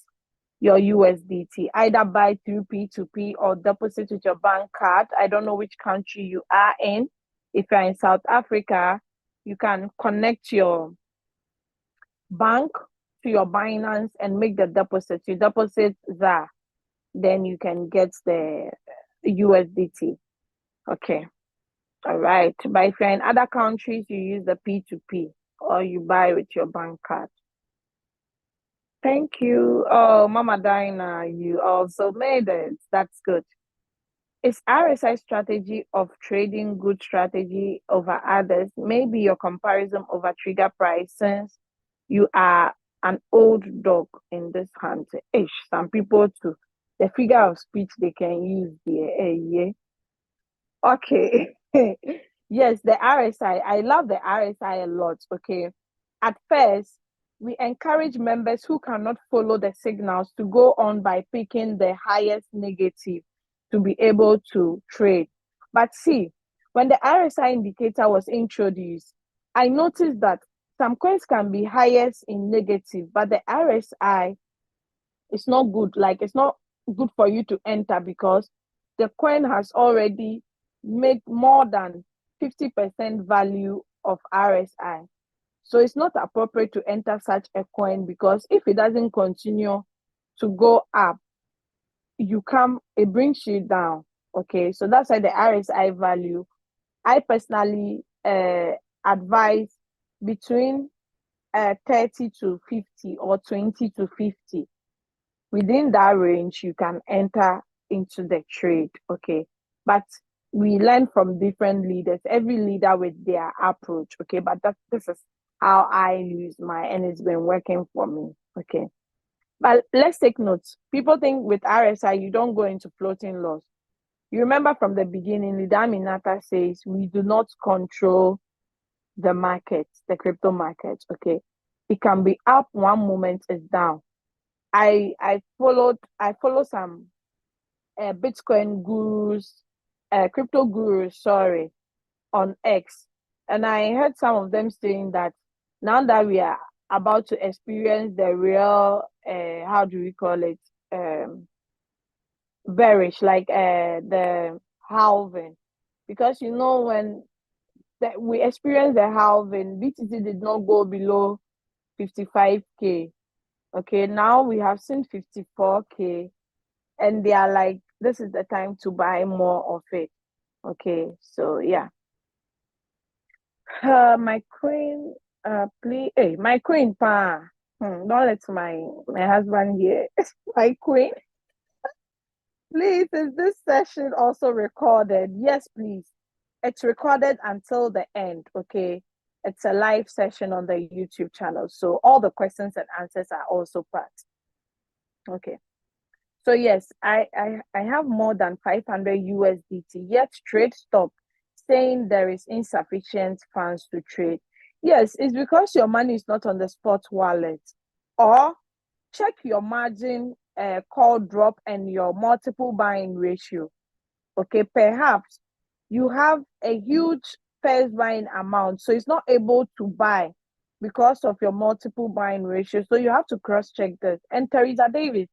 your USDT. Either buy through P2P or deposit with your bank card. I don't know which country you are in. If you're in South Africa, you can connect your bank to your Binance and make the deposit. You deposit that, then you can get the USDT. Okay. All right. But if you're in other countries, you use the P2P or you buy with your bank card. Thank you. Oh, Mama Dinah, you also made it. That's good. Is RSI strategy of trading good strategy over others? Maybe your comparison over trigger price, since you are an old dog in this hunt. Some people too. The figure of speech they can use there. Yeah. Okay. Yes, the RSI. I love the RSI a lot. Okay. At first, we encourage members who cannot follow the signals to go on by picking the highest negative to be able to trade. But see, when the RSI indicator was introduced, I noticed that some coins can be highest in negative, but the RSI is not good. Like, it's not good for you to enter because the coin has already made more than 50% value of RSI. So it's not appropriate to enter such a coin because if it doesn't continue to go up, it brings you down. Okay, so that's why the RSI value, I personally advise between 30 to 50 or 20 to 50. Within that range, you can enter into the trade. Okay, but we learn from different leaders, every leader with their approach. Okay, but this is how I use and it's been working for me. Okay, but let's take notes. People think with RSI you don't go into floating loss. You remember from the beginning, Leader Aminata says we do not control the markets, the crypto markets. Okay, it can be up one moment, it's down. I follow some Bitcoin gurus, crypto gurus, sorry, on X, and I heard some of them saying that now that we are about to experience the real, how do we call it, bearish, like the halving, because when we experienced the halving, BTC did not go below 55K. Okay, now we have seen 54K, and they are like, this is the time to buy more of it. Okay, so yeah. My queen, please, hey, my queen, don't let my husband hear. My queen, please, is this session also recorded? Yes, please. It's recorded until the end. Okay, it's a live session on the YouTube channel, so all the questions and answers are also part. Okay. So yes, I have more than 500 USDT, yet trade stopped, saying there is insufficient funds to trade. Yes, it's because your money is not on the spot wallet. Or check your margin call drop and your multiple buying ratio. Okay, perhaps you have a huge first buying amount, so it's not able to buy because of your multiple buying ratio. So you have to cross-check this. And Teresa Davis,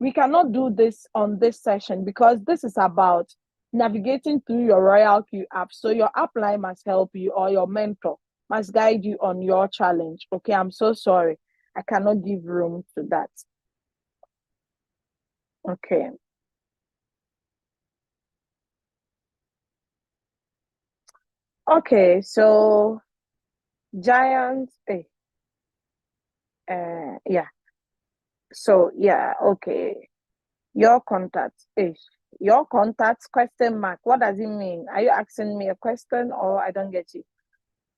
we cannot do this on this session because this is about navigating through your Royalq app. So your upline must help you, or your mentor must guide you on your challenge. Okay, I'm so sorry. I cannot give room to that. Okay. Okay, so Giants, yeah. So yeah, okay. Your contacts, question mark. What does it mean? Are you asking me a question or I don't get you?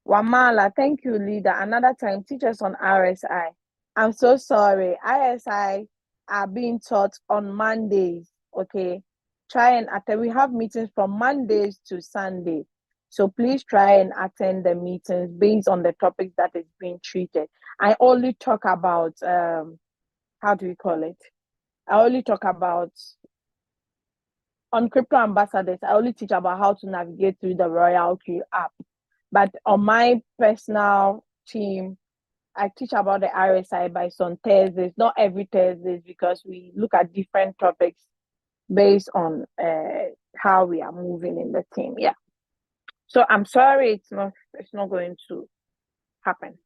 Wamala, thank you, leader. Another time, teach us on RSI. I'm so sorry. RSI are being taught on Mondays. Okay. Try and attend. We have meetings from Mondays to Sunday. So please try and attend the meetings based on the topic that is being treated. I only talk about how do we call it? I only talk about on crypto ambassadors. I only teach about how to navigate through the Royalq app. But on my personal team, I teach about the RSI by some Thursdays, not every Thursdays, because we look at different topics based on how we are moving in the team. Yeah. So I'm sorry, it's not going to happen.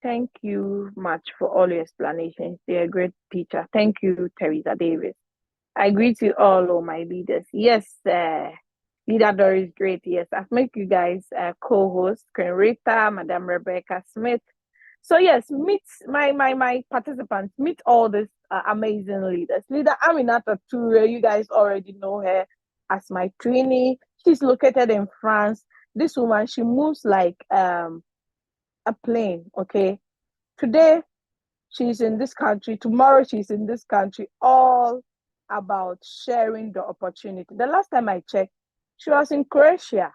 Thank you much for all your explanations. You're a great teacher. Thank you, Teresa Davis. I greet you all, my leaders. Yes, Leader Doris, great. Yes, I've made you guys co-host, Queen Rita, Madam Rebecca Smith. So yes, meet my participants. Meet all these amazing leaders. Leader Aminata Toure, you guys already know her as my trainee. She's located in France. This woman, she moves like a plane. Okay, today she's in this country. Tomorrow she's in this country. All about sharing the opportunity. The last time I checked, she was in Croatia.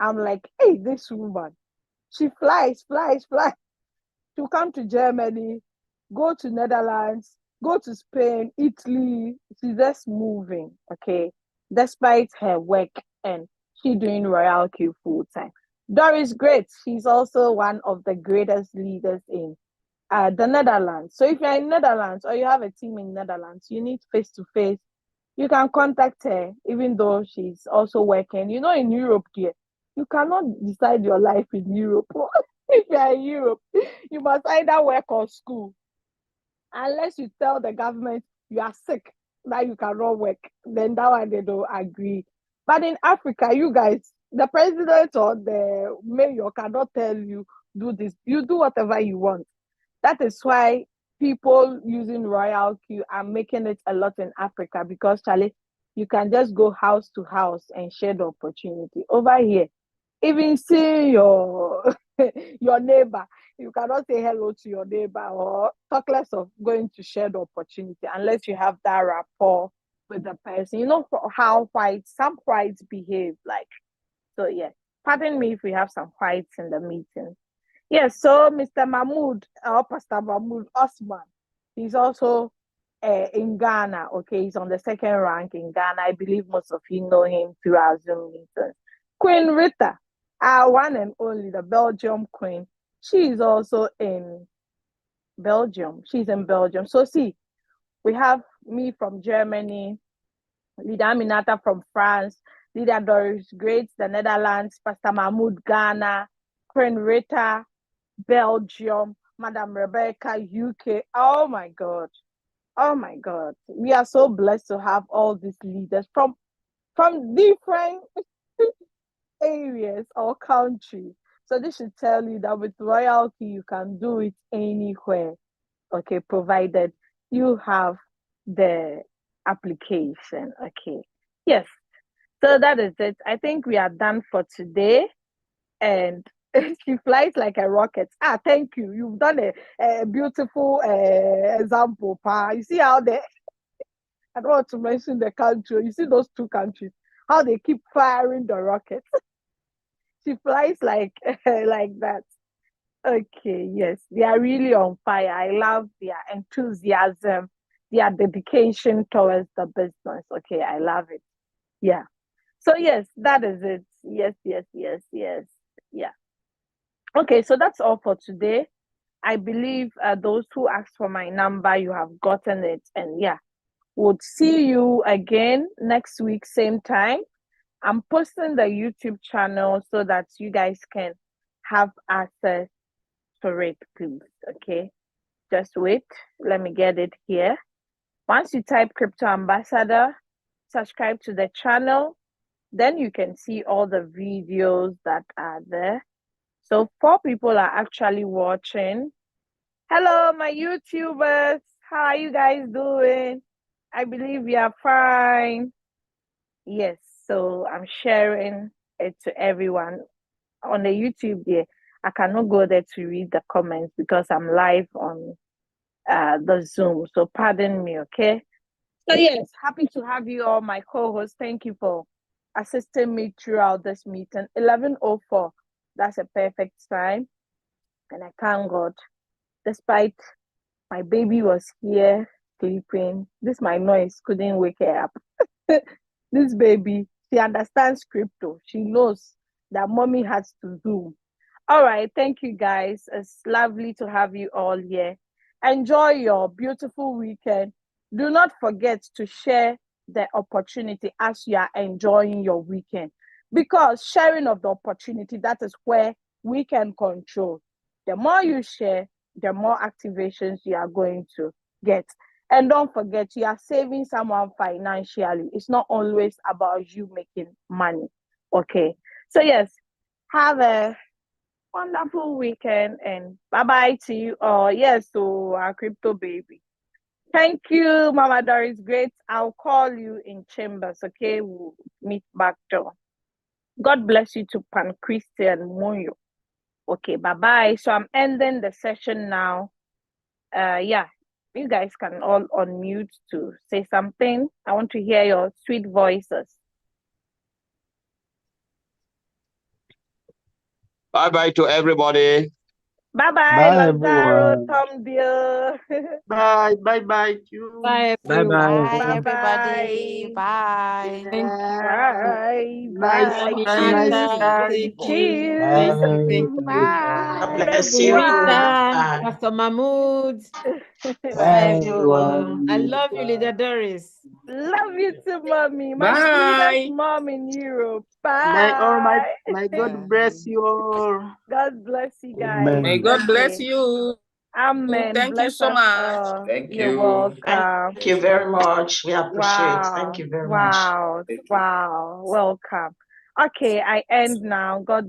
I'm like, hey, this woman, she flies. She'll come to Germany, go to Netherlands, go to Spain, Italy. She's just moving, okay, despite her work. And She's doing Royalq full time. Doris, great. She's also one of the greatest leaders in the Netherlands. So if you're in Netherlands or you have a team in Netherlands, you need face-to-face. You can contact her, even though she's also working. You know, in Europe, dear, you cannot decide your life in Europe. If you're in Europe, you must either work or school. Unless you tell the government you are sick, that you cannot work, then that one they don't agree. But in Africa, you guys, the president or the mayor cannot tell you do this. You do whatever you want. That is why people using Royalq are making it a lot in Africa, because Charlie, you can just go house to house and share the opportunity. Over here, even seeing your your neighbor, you cannot say hello to your neighbor or talk less of going to share the opportunity unless you have that rapport with the person. You know how some whites behave like. So yeah, pardon me if we have some whites in the meeting. Yes, so Mr. Mahmoud, or Pastor Mahmoud Osman, he's also in Ghana. Okay, he's on the second rank in Ghana. I believe most of you know him through our Zoom meetings. Queen Rita, our one and only, the Belgium queen. She is also in Belgium. She's in Belgium. So see, we have me from Germany, Leader Aminata from France, Leader Doris Great, the Netherlands, Pastor Mahmoud, Ghana, Queen Rita, Belgium, Madam Rebecca, UK. Oh my God. Oh my God. We are so blessed to have all these leaders from different areas or countries. So this should tell you that with Royalq, you can do it anywhere. Okay, provided you have the application. Okay. Yes. So that is it. I think we are done for today. And she flies like a rocket. Thank you. You've done a beautiful example, Pa. You see how I don't want to mention the country. You see those two countries, how they keep firing the rockets. She flies like like that. Okay, yes. They are really on fire. I love their enthusiasm, their dedication towards the business. Okay, I love it. Yeah. So yes, that is it. Yes. Yeah. Okay, so that's all for today. I believe those who asked for my number, you have gotten it. And yeah, we'll see you again next week, same time. I'm posting the YouTube channel so that you guys can have access to it, please. Okay, just wait. Let me get it here. Once you type Crypto Ambassador, subscribe to the channel, then you can see all the videos that are there. So 4 people are actually watching. Hello, my YouTubers. How are you guys doing? I believe you are fine. Yes, so I'm sharing it to everyone. On the YouTube there, I cannot go there to read the comments because I'm live on the Zoom. So pardon me, okay? So yes, happy to have you all, my co-host. Thank you for assisting me throughout this meeting. 11:04. That's a perfect time. And I thank God, despite my baby was here sleeping, this my noise couldn't wake her up. This baby, she understands crypto. She knows that mommy has to Zoom. All right, thank you guys. It's lovely to have you all here. Enjoy your beautiful weekend. Do not forget to share the opportunity as you are enjoying your weekend, because sharing of the opportunity, that is where we can control. The more you share, the more activations you are going to get. And don't forget, you are saving someone financially. It's not always about you making money. Okay. So yes, have a wonderful weekend and bye-bye to you all. Yes, so our crypto baby. Thank you, Mama Doris. Great. I'll call you in chambers. Okay. We'll meet back door. God bless you to Pan Christian Moyo. Okay, bye-bye. So I'm ending the session now. Yeah, you guys can all unmute to say something. I want to hear your sweet voices. Bye-bye to everybody. Bye-bye, Bye, Lazaro, everyone. Tom Deal. Bye, bye, bye. You. Bye, Bye everyone. bye. Bye, everybody. Bye-bye. Bye. Thank Bye. Nice, Bye. nice Aminata. Cheers. time. Thank you. Cheers. Thank you. Bye. Thank Thank you. you. Bye. Bye. Bye. Au Bye. Bless you. revoir. Burita, Bye. Pastor Mahmood. Bye, Bye, Bye, everyone. I everyone. everyone. love you, Leader Bye. Doris. Love you too, mommy. My sweetest Bye. mom in Europe. My oh my Bye. my God bless you all. God bless you guys. May Amen. God bless Okay. you. Amen. Thank you Bless so us much. all. Thank You're you. welcome. Thank you very much. We appreciate. Thank Wow. you very much. Wow. Wow. Welcome. Okay, I end now. God